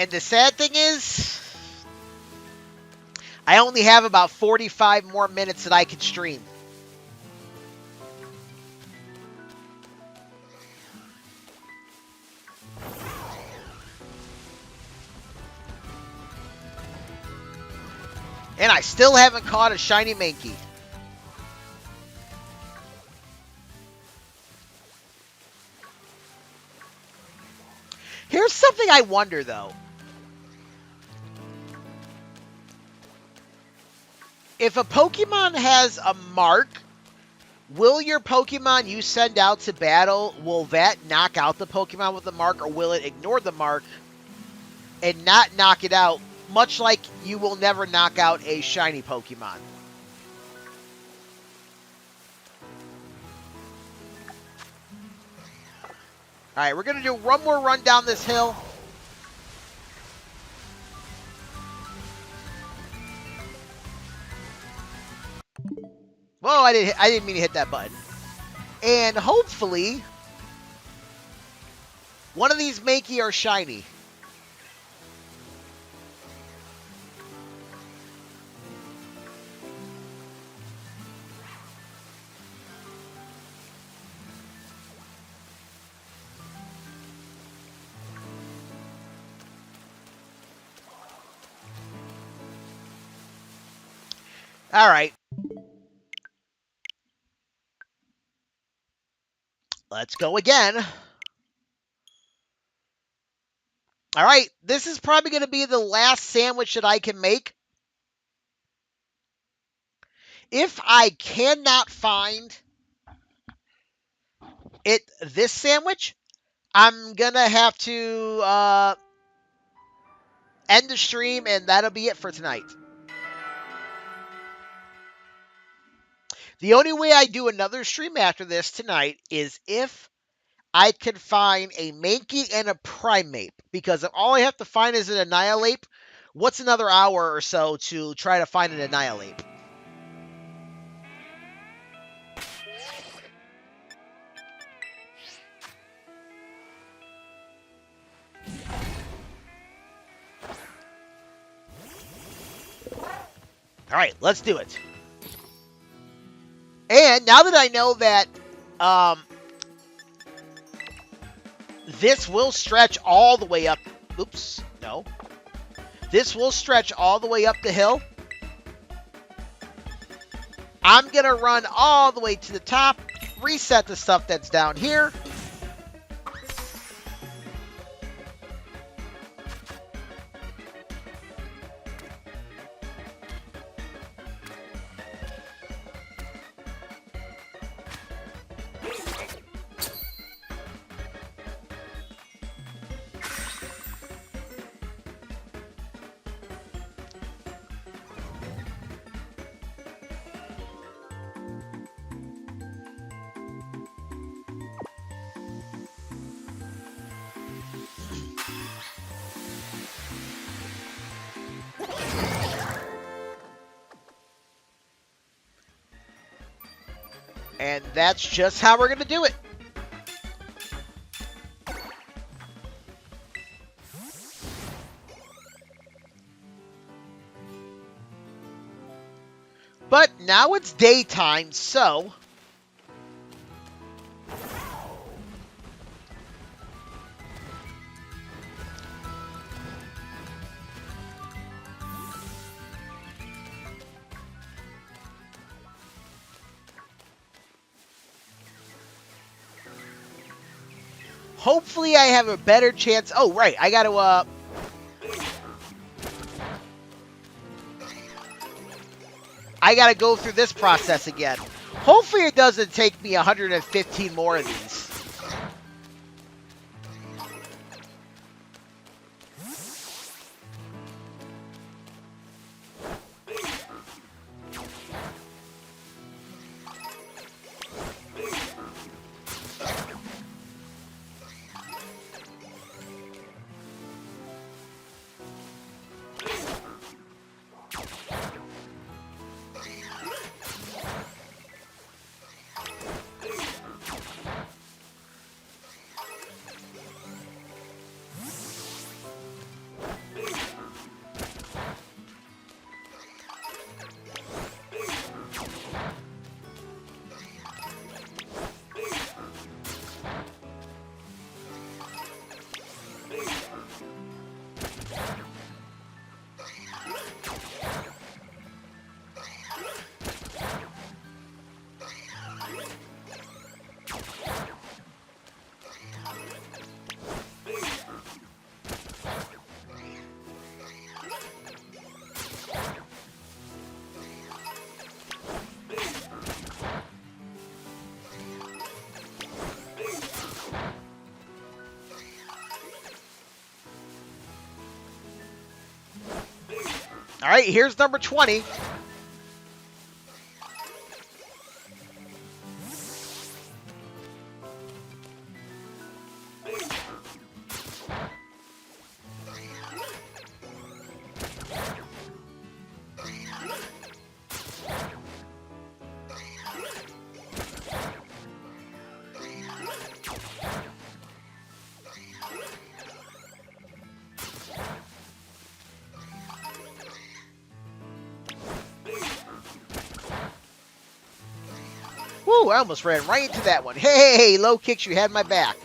And the sad thing is, I only have about 45 more minutes that I can stream. And I still haven't caught a shiny Mankey. Here's something I wonder, though. If a Pokemon has a mark, will your Pokemon you send out to battle, will that knock out the Pokemon with the mark, or will it ignore the mark and not knock it out, much like you will never knock out a shiny Pokemon? Alright, we're going to do one more run down this hill. Whoa, I didn't mean to hit that button. And hopefully, one of these Mankey are shiny. Alright. Let's go again. Alright, this is probably going to be the last sandwich that I can make. If I cannot find this sandwich, I'm going to have to end the stream, and that'll be it for tonight. The only way I do another stream after this tonight is if I can find a Mankey and a Primeape. Because if all I have to find is an Annihilape, what's another hour or so to try to find an Annihilape? Alright, let's do it. And now that I know that this will stretch all the way up. Oops, no. This will stretch all the way up the hill. I'm going to run all the way to the top, reset the stuff that's down here. And that's just how we're going to do it. But now it's daytime, so hopefully I have a better chance. Oh, right. I got to go through this process again. Hopefully it doesn't take me 115 more of these. All right, here's number 20. Woo, I almost ran right into that one. Hey, low kicks, you had my back.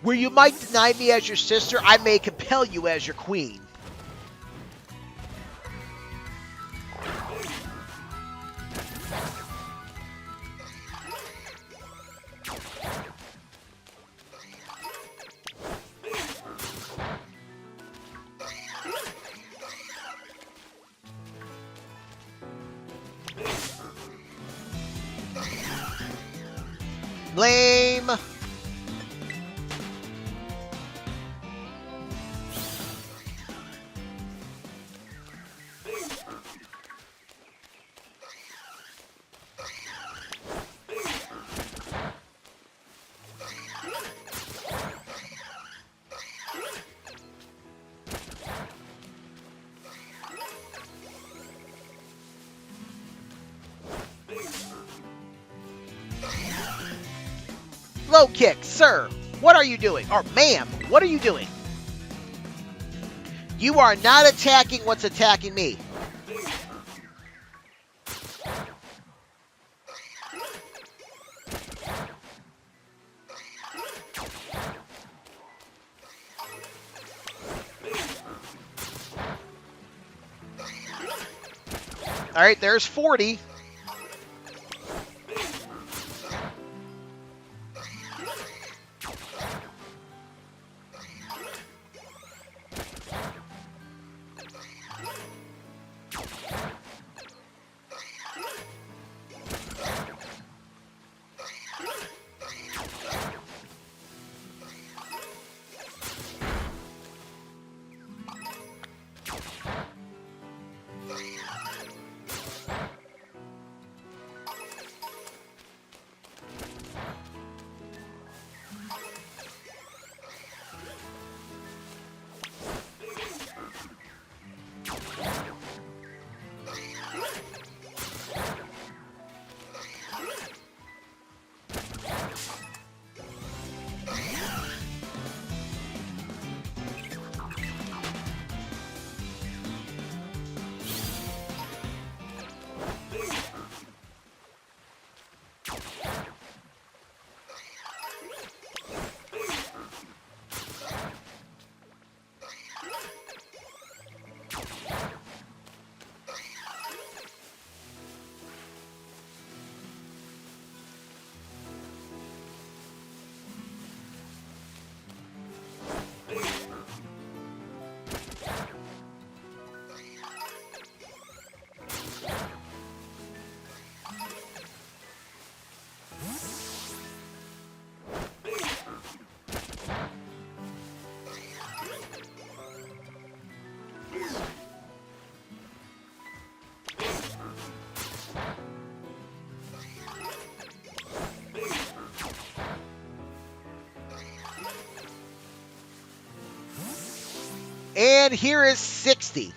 Where you might deny me as your sister, I may compel you as your queen. Lame. Low kick, sir. What are you doing? Or ma'am, what are you doing? You are not attacking what's attacking me. All right, there's 40. And here is 60.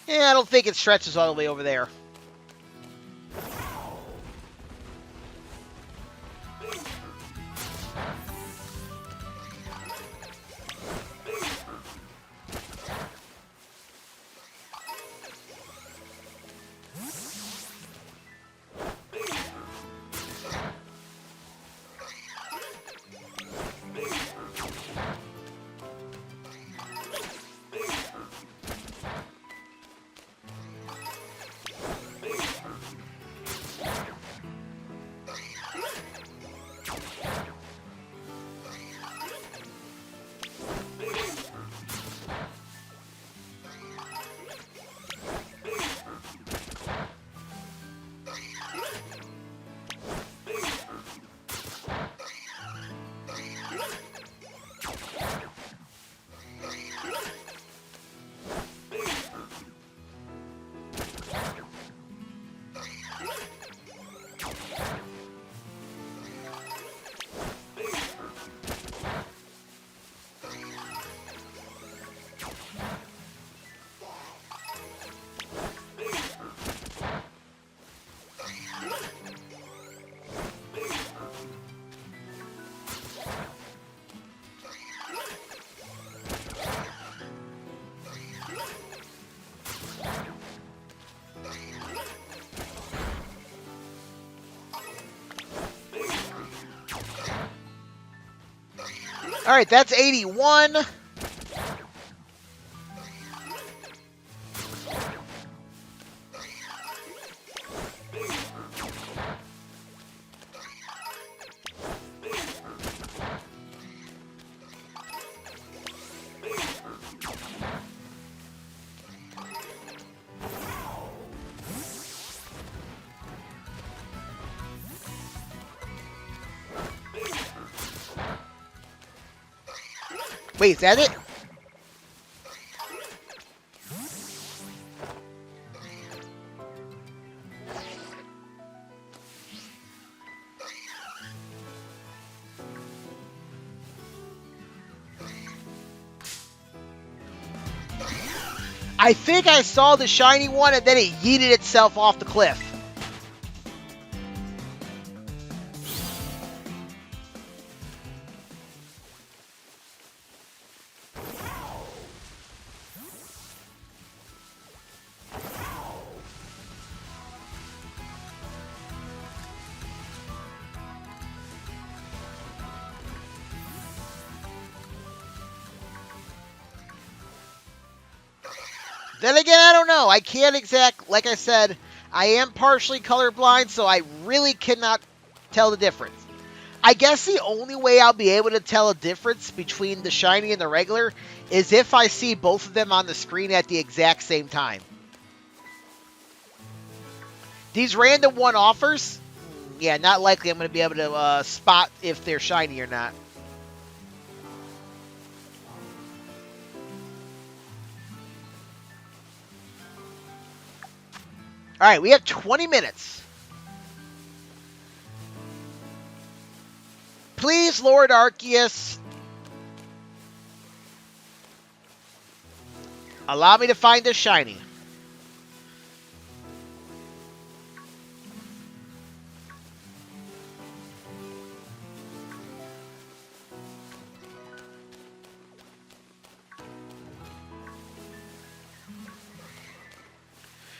Yeah, I don't think it stretches all the way over there. All right, that's 81. Wait, is that it? I think I saw the shiny one and then it yeeted itself off the cliff. Then again, I don't know. I can't like I said, I am partially colorblind, so I really cannot tell the difference. I guess the only way I'll be able to tell a difference between the shiny and the regular is if I see both of them on the screen at the exact same time. These random one-offers, yeah, not likely I'm going to be able to spot if they're shiny or not. All right, we have 20 minutes. Please, Lord Arceus, allow me to find this shiny.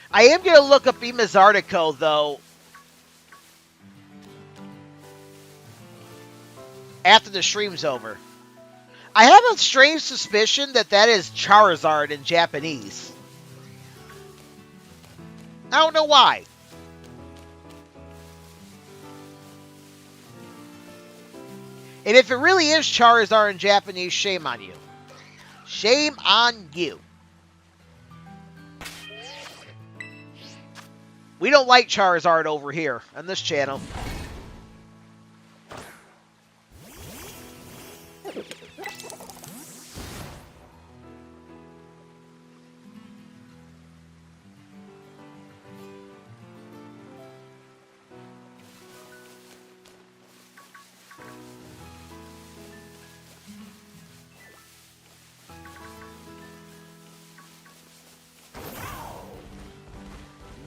I am going to look up Imazartico, though, after the stream's over. I have a strange suspicion that that is Charizard in Japanese. I don't know why. And if it really is Charizard in Japanese, shame on you. Shame on you. We don't like Charizard over here on this channel.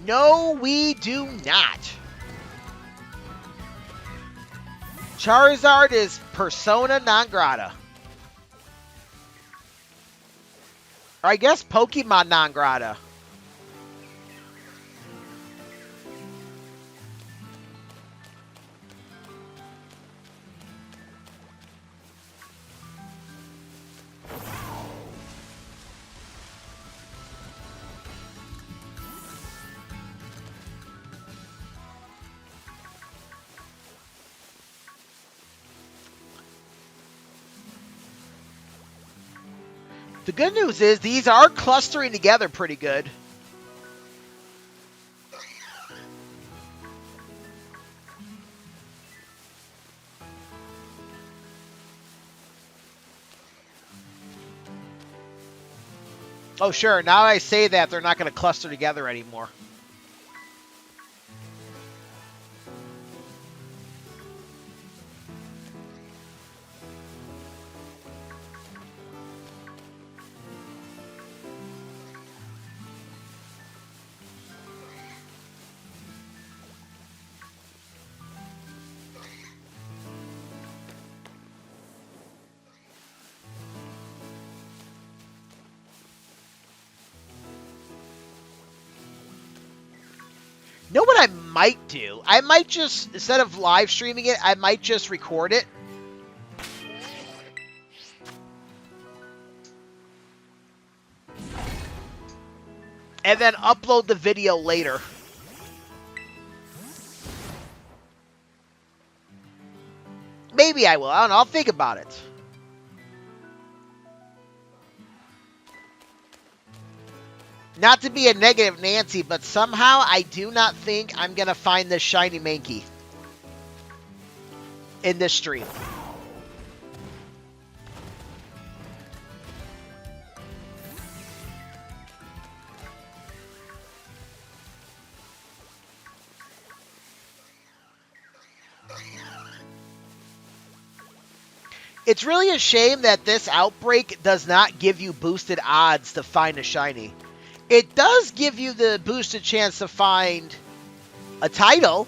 No, we do not. Charizard is persona non grata. Or I guess Pokemon non grata. The good news is these are clustering together pretty good. Oh, sure. Now I say that, they're not going to cluster together anymore. Know what I might do? I might just, instead of live streaming it, I might just record it. And then upload the video later. Maybe I will. I don't know. I'll think about it. Not to be a negative Nancy, but somehow I do not think I'm going to find this shiny Mankey in this stream. It's really a shame that this outbreak does not give you boosted odds to find a shiny. It does give you the boosted chance to find a title.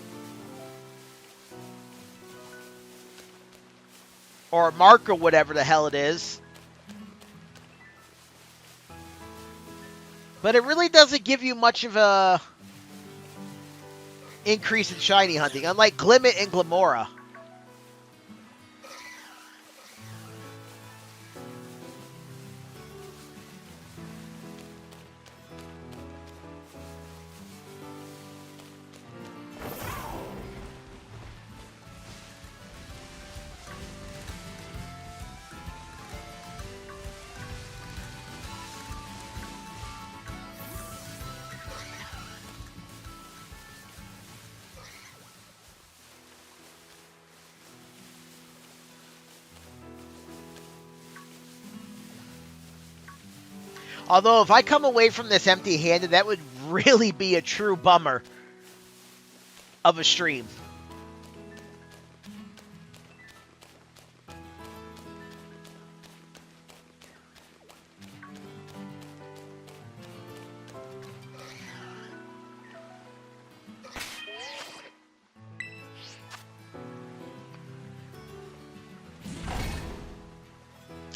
Or a mark or whatever the hell it is. But it really doesn't give you much of a increase in shiny hunting. Unlike Glimmet and Glamora. Although, if I come away from this empty-handed, that would really be a true bummer of a stream.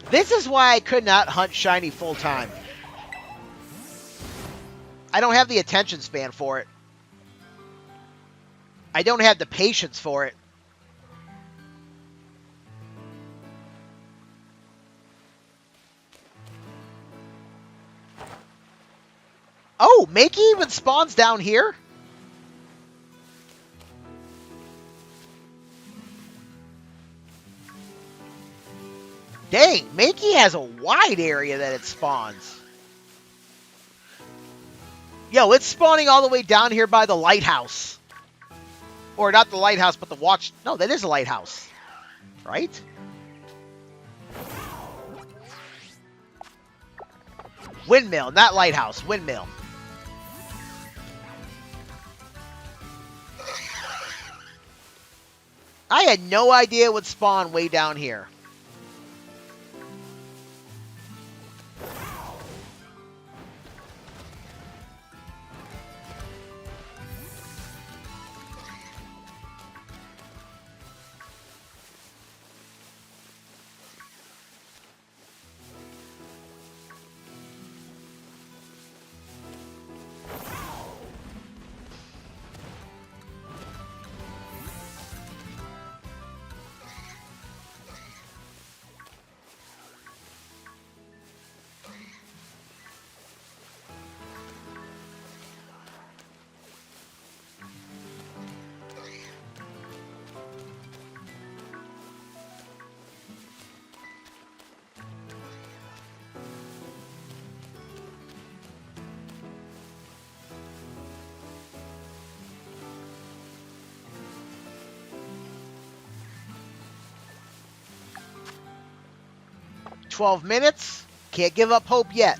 This is why I could not hunt shiny full-time. I don't have the attention span for it. I don't have the patience for it. Oh, Mankey even spawns down here? Dang, Mankey has a wide area that it spawns. Yo, it's spawning all the way down here by the lighthouse. Or not the lighthouse, but the watch. No, that is a lighthouse. Right? Windmill, not lighthouse. Windmill. I had no idea it would spawn way down here. 12 minutes. Can't give up hope yet.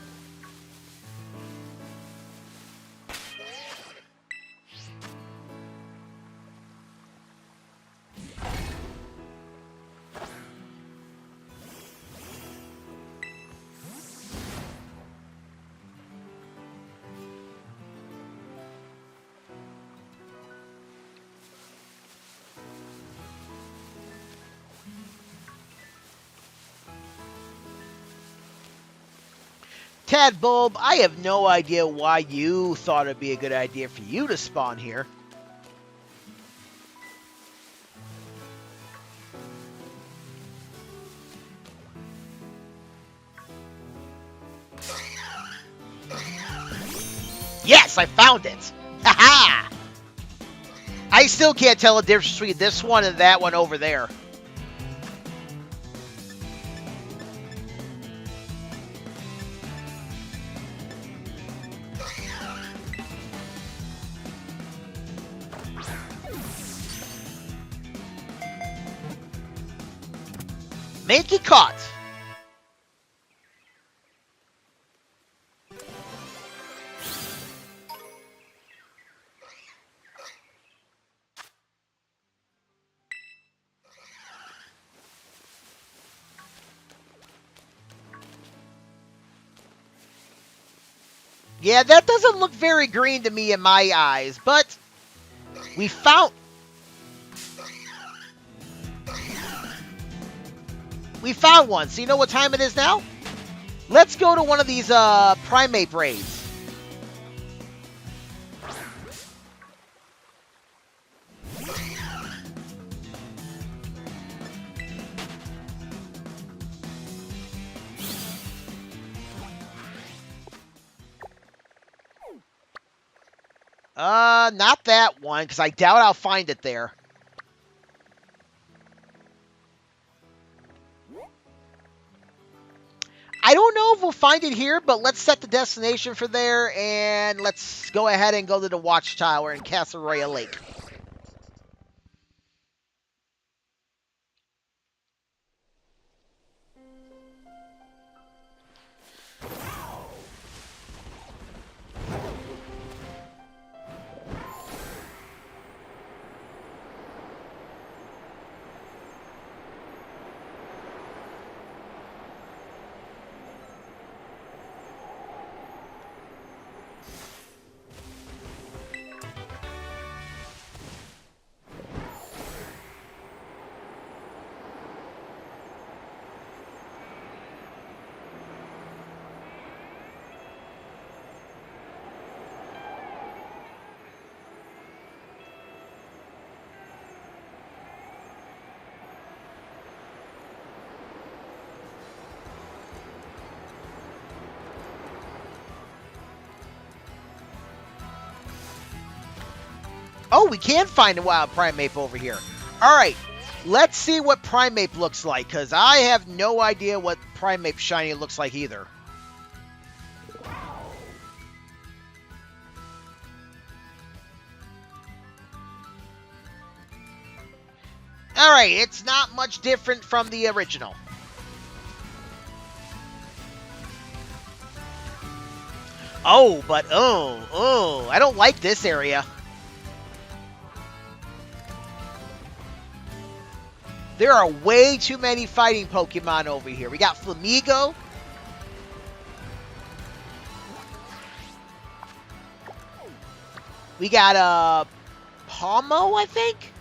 Tadbulb, I have no idea why you thought it'd be a good idea for you to spawn here. Yes, I found it! Haha! I still can't tell the difference between this one and that one over there. Make it caught! Yeah, that doesn't look very green to me in my eyes, but we found... We found one. So you know what time it is now? Let's go to one of these primate raids. Not that one, because I doubt I'll find it there. I don't know if we'll find it here, but let's set the destination for there, and let's go ahead and go to the Watchtower in Castle Royale Lake. Oh, we can find a wild Primeape over here. Alright, let's see what Primeape looks like, because I have no idea what Primeape Shiny looks like either. Alright, it's not much different from the original. Oh, but I don't like this area. There are way too many fighting Pokemon over here. We got Flamigo. We got, Palmo, I think?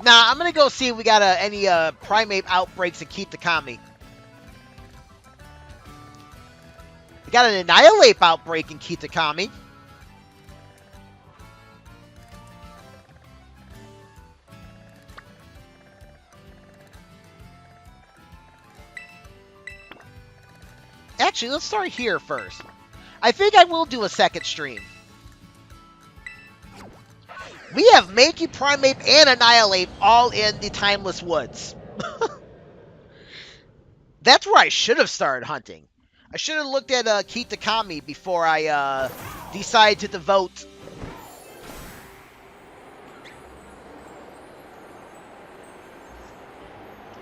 Nah, I'm gonna go see if we got any Primeape outbreaks in Kitakami. We got an Annihilate outbreak in Kitakami. Actually, let's start here first. I think I will do a second stream. We have Mankey, Primeape, and Annihilate all in the Timeless Woods. That's where I should have started hunting. I should have looked at Kitakami before I decided to devote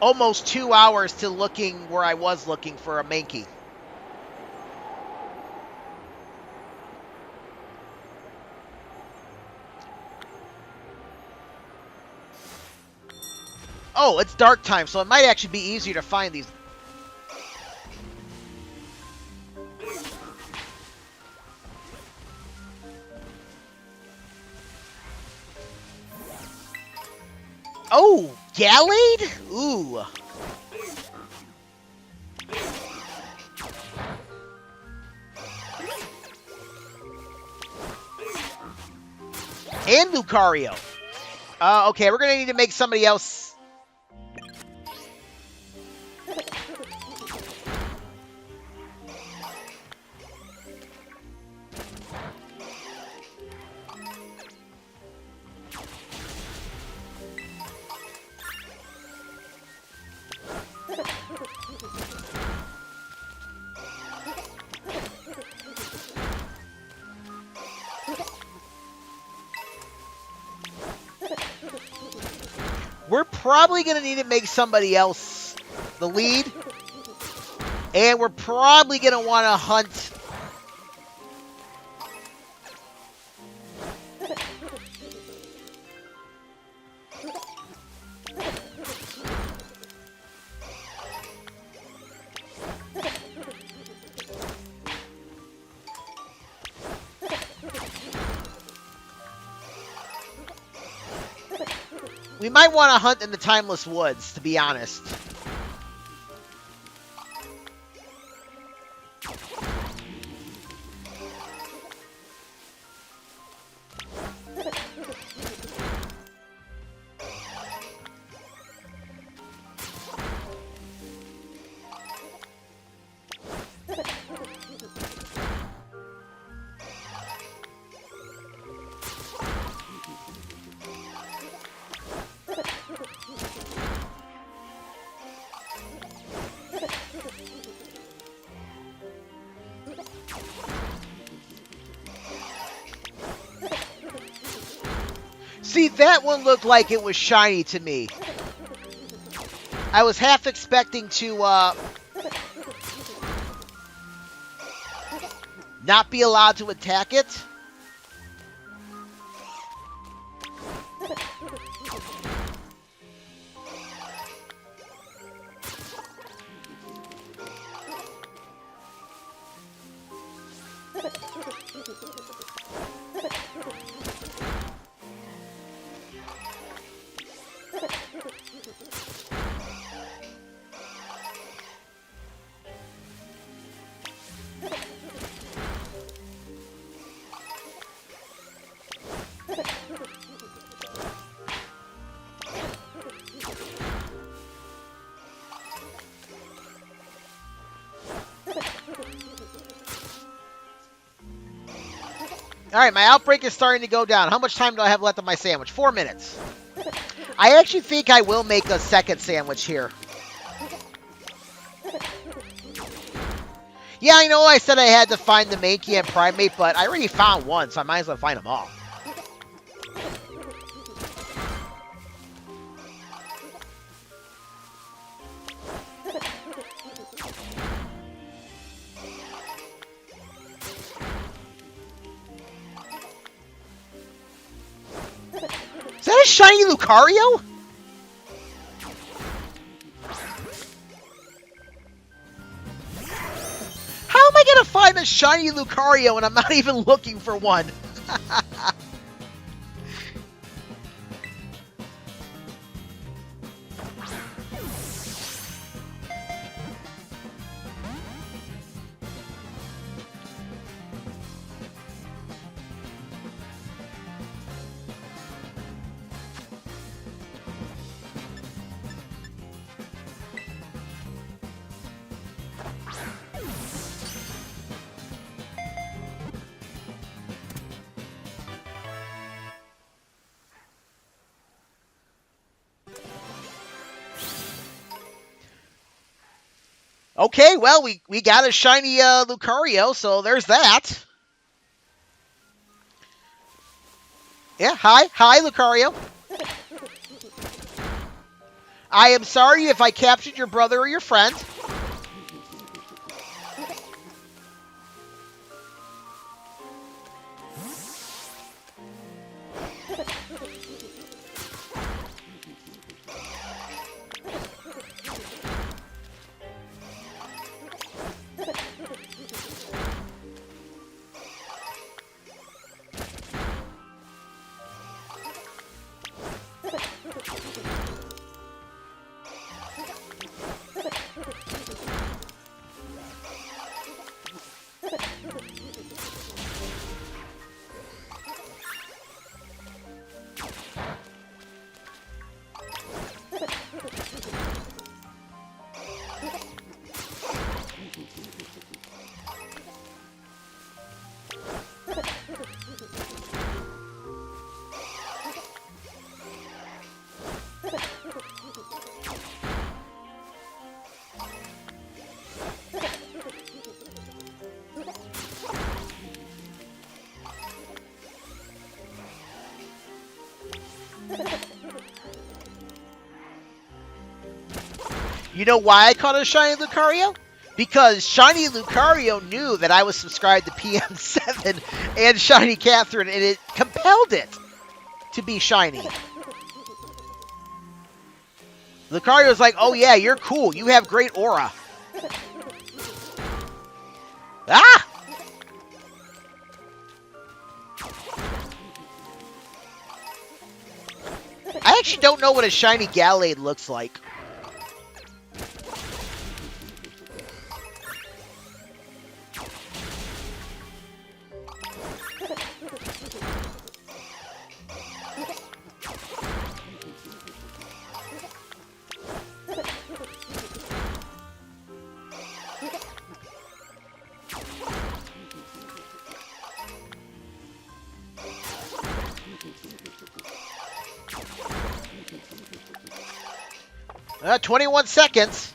almost 2 hours to looking where I was looking for a Mankey. Oh, it's dark time, so it might actually be easier to find these. Oh, Gallade? Ooh. And Lucario. Okay, we're going to need to make somebody else. We're probably going to need to make somebody else the lead. And we're probably going to want to hunt. We might want to hunt in the Timeless Woods, to be honest. See, that one looked like it was shiny to me. I was half expecting to not be allowed to attack it. Alright, my outbreak is starting to go down. How much time do I have left on my sandwich? 4 minutes. I actually think I will make a second sandwich here. Yeah, I know I said I had to find the Mankey and Primeape, but I already found one, so I might as well find them all. Is that a shiny Lucario? How am I going to find a shiny Lucario and I'm not even looking for one? Okay, well, we got a shiny Lucario, so there's that. Yeah, hi, Lucario. I am sorry if I captured your brother or your friend. You know why I called it Shiny Lucario? Because Shiny Lucario knew that I was subscribed to PM7 and Shiny Catherine, and it compelled it to be shiny. Lucario's like, oh yeah, you're cool. You have great aura. Ah! I actually don't know what a shiny Gallade looks like. 21 seconds.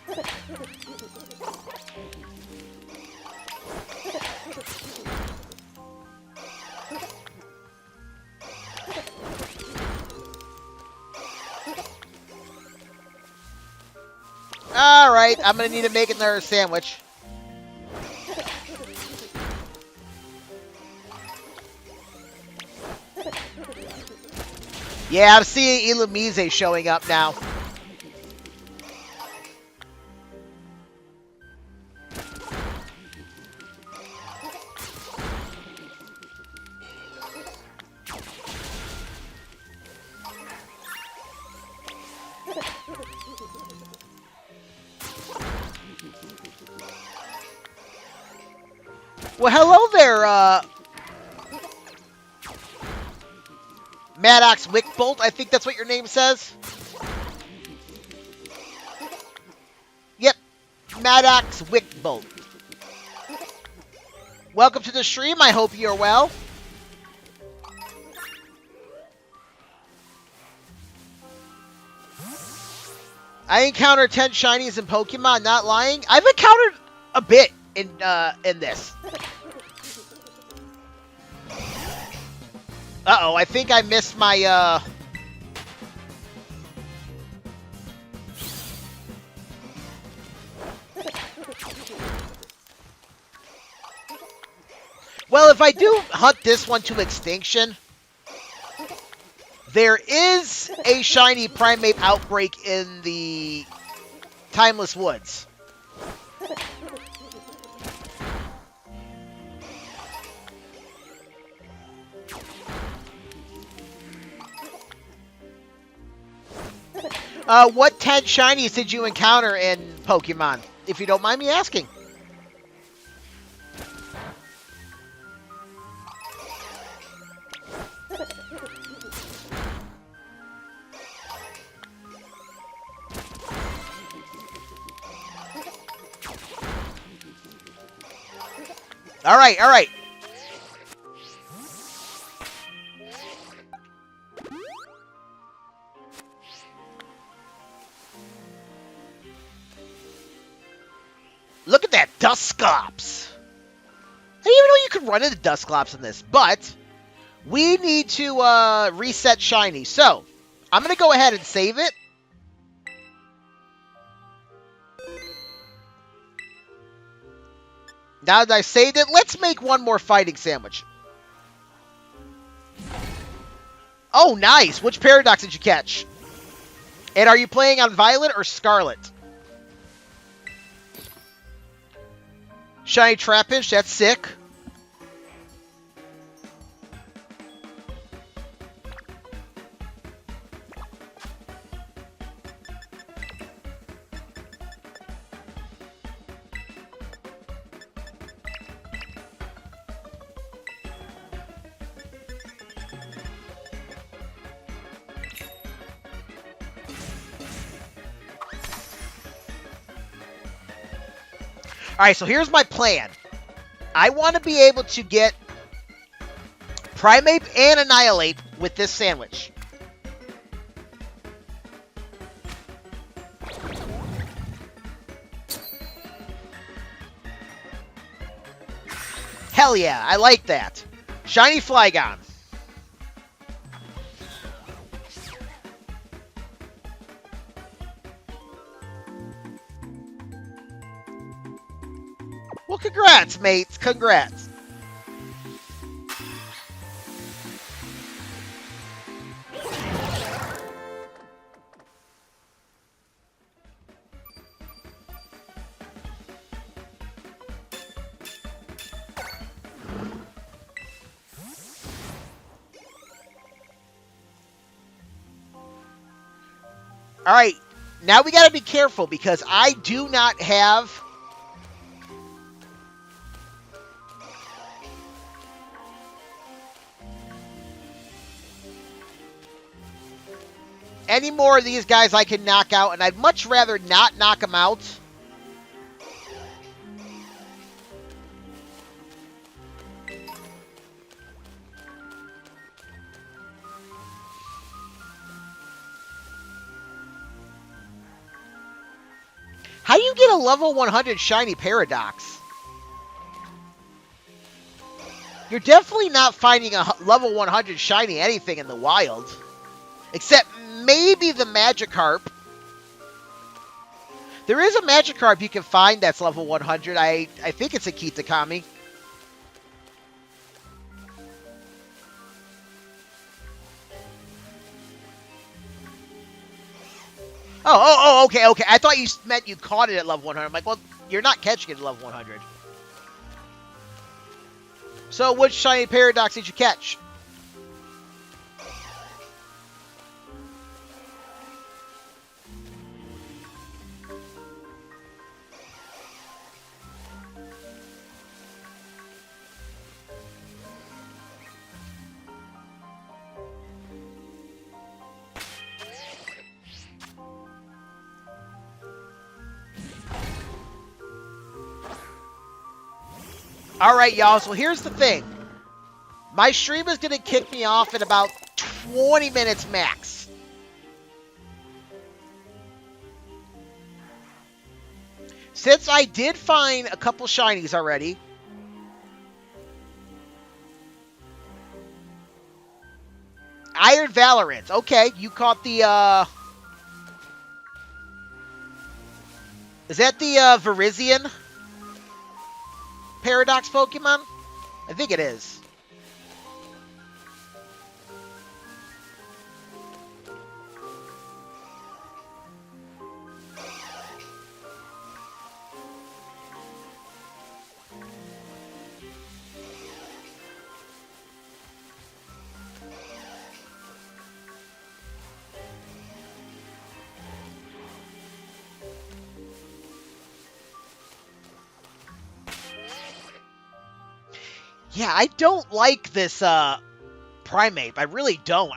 All right, I'm going to need to make another sandwich. Yeah, I'm seeing Illumise showing up now. Well, hello there, Maddox Wickbolt. I think that's what your name says. Yep, Maddox Wickbolt. Welcome to the stream. I hope you're well. I encountered 10 shinies in Pokemon, not lying. I've encountered a bit in this. Uh-oh, I think I missed my, Well, if I do hunt this one to extinction, there is a shiny Primeape outbreak in the Timeless Woods. What 10 shinies did you encounter in Pokemon, if you don't mind me asking? All right, all right. Dusclops. I didn't even know you could run into Dusclops in this, but we need to reset Shiny. So, I'm going to go ahead and save it. Now that I saved it, let's make one more fighting sandwich. Oh, nice. Which Paradox did you catch? And are you playing on Violet or Scarlet? Shiny Trapinch, that's sick. Alright, so here's my plan. I want to be able to get Primeape and Annihilate with this sandwich. Hell yeah, I like that. Shiny Flygon. Well, congrats, mates. Congrats. All right, now we got to be careful because I do not have any more of these guys I can knock out, and I'd much rather not knock them out. How do you get a level 100 Shiny Paradox? You're definitely not finding a level 100 Shiny anything in the wild. Except maybe the Magikarp. There is a Magikarp you can find that's level 100. I think it's a Kitakami. Okay. I thought you meant you caught it at level 100. I'm like, well, you're not catching it at level 100. So, which Shiny Paradox did you catch? Alright, y'all, so here's the thing. My stream is going to kick me off in about 20 minutes max. Since I did find a couple Shinies already. Iron Valorant. Okay, you caught the, Is that the, Virizion Paradox Pokemon? I think it is. Yeah, I don't like this Primeape. I really don't.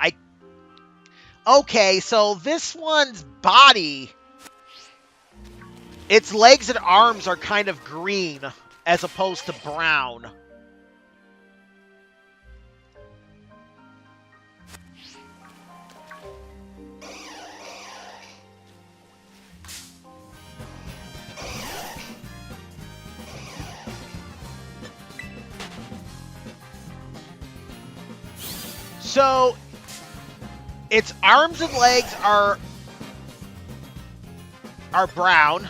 Okay, so this one's body, its legs and arms are kind of green as opposed to brown. So its arms and legs are brown.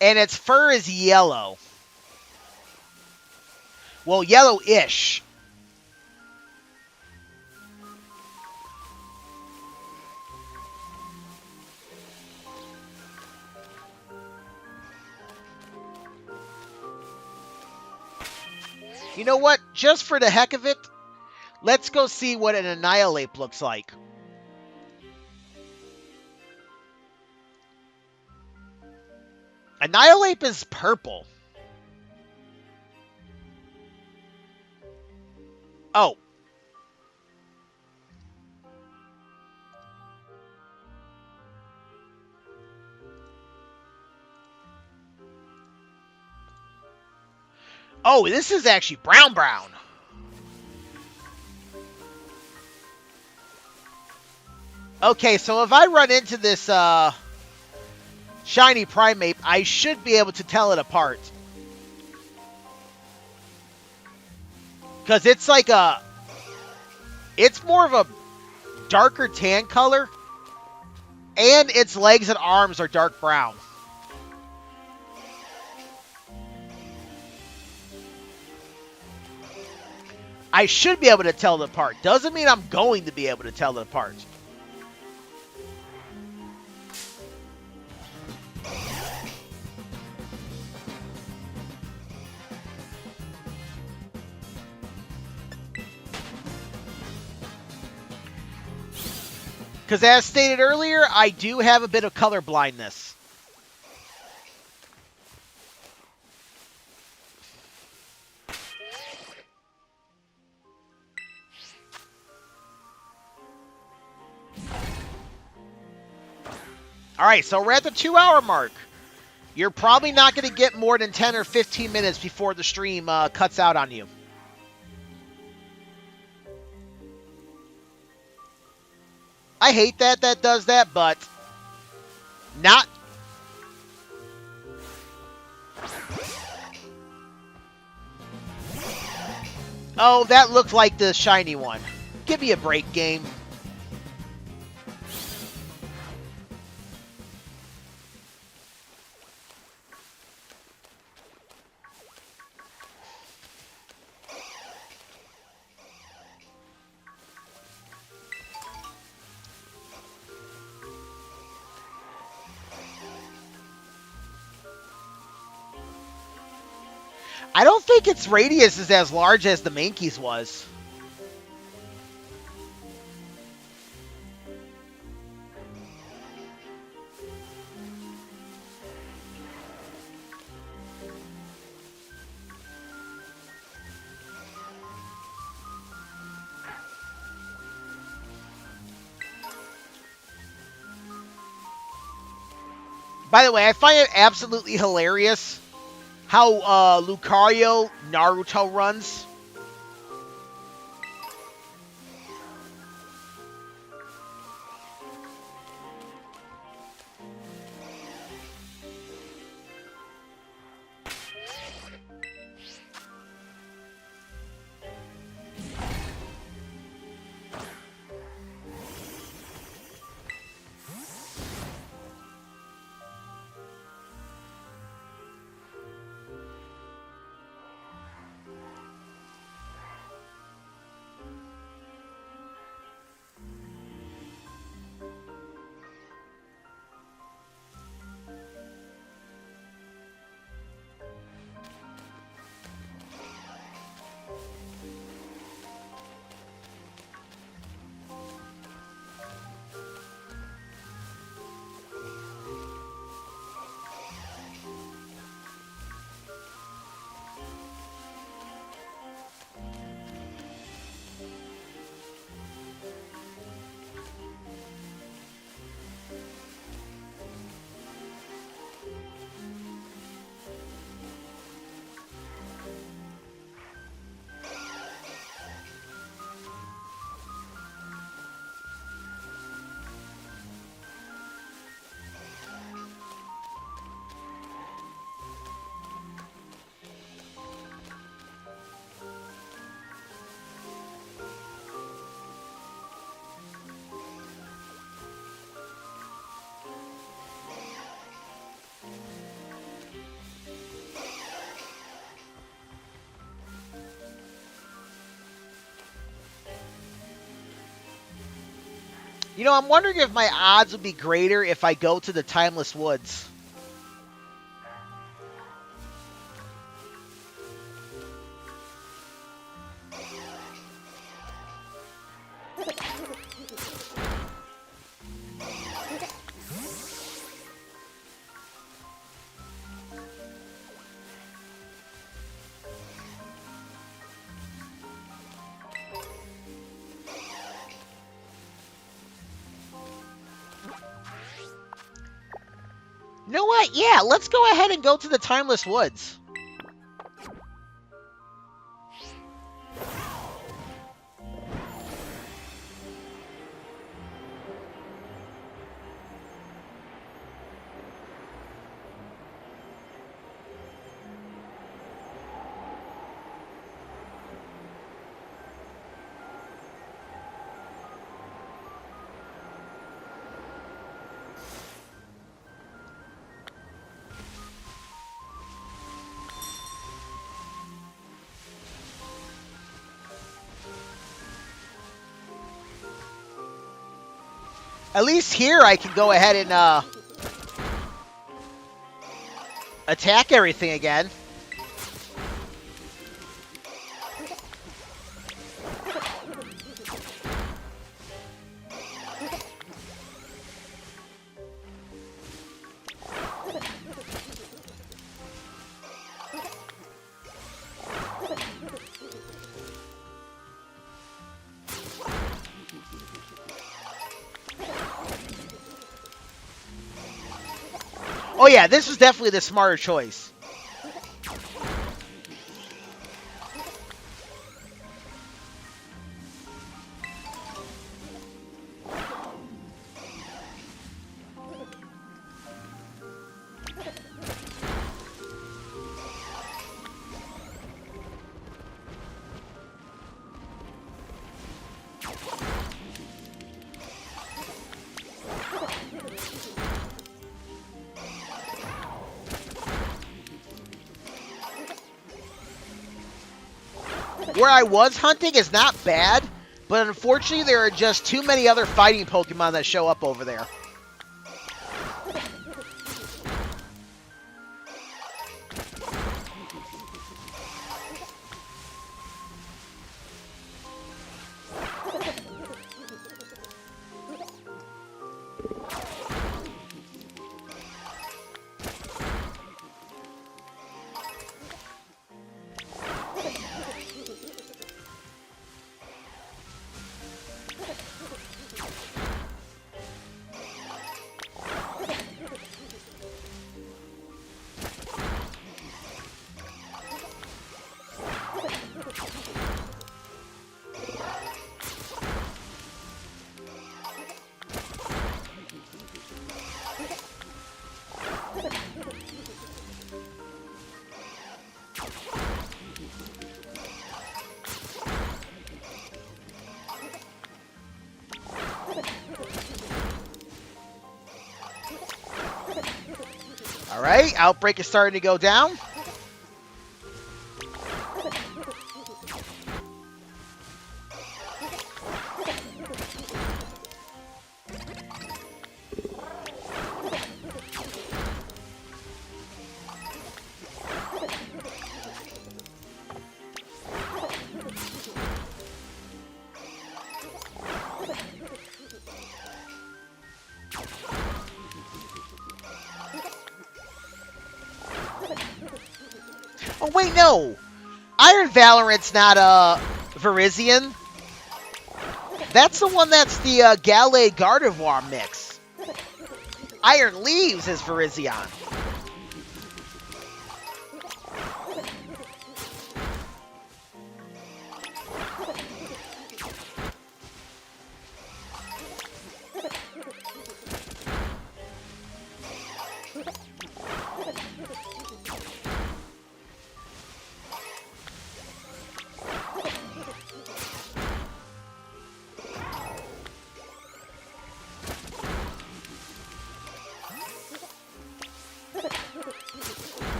And its fur is yellow. Well, yellowish. You know what? Just for the heck of it, let's go see what an Annihilate looks like. Annihilate is purple. Oh. Oh, this is actually brown. Okay, so if I run into this shiny Primeape, I should be able to tell it apart. Because it's like it's more of a darker tan color. And its legs and arms are dark brown. I should be able to tell it apart. Doesn't mean I'm going to be able to tell it apart. Because as stated earlier, I do have a bit of color blindness. Alright, so we're at the 2-hour mark. You're probably not going to get more than 10 or 15 minutes before the stream cuts out on you. I hate that does that, but not. Oh, that looked like the shiny one. Give me a break, game. I don't think its radius is as large as the Mankey's was. By the way, I find it absolutely hilarious how Lucario Naruto runs. You know, I'm wondering if my odds would be greater if I go to the Timeless Woods. You know what? Yeah, let's go ahead and go to the Timeless Woods. At least here I can go ahead and attack everything again. Oh yeah, this was definitely the smarter choice. Where I was hunting is not bad, but unfortunately there are just too many other fighting Pokemon that show up over there. Alright, Outbreak is starting to go down. Oh, wait, no. Iron Valorant's not, Virizion. That's the one that's the, Gallet Gardevoir mix. Iron Leaves is Virizion.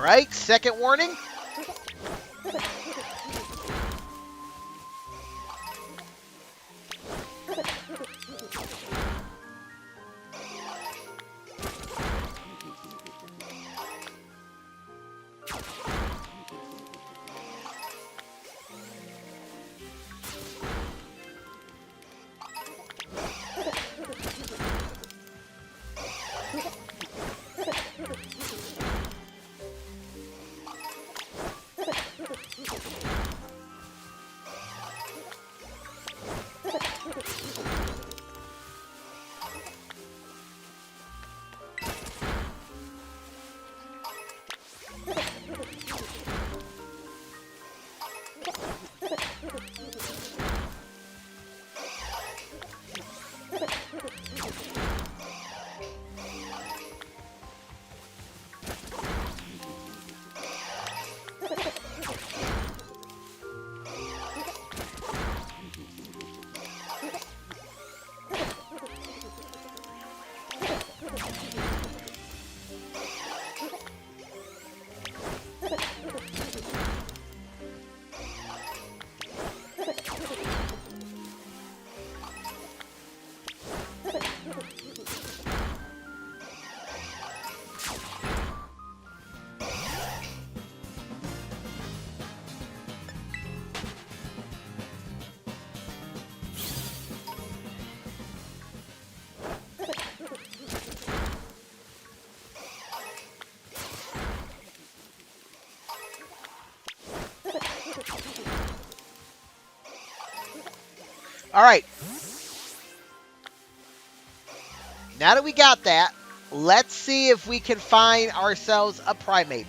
Alright, second warning. Alright. Now that we got that, let's see if we can find ourselves a Primeape.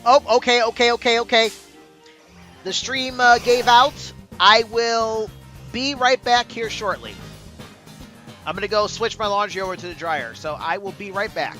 Oh, okay. The stream gave out. I will be right back here shortly. I'm going to go switch my laundry over to the dryer, so I will be right back.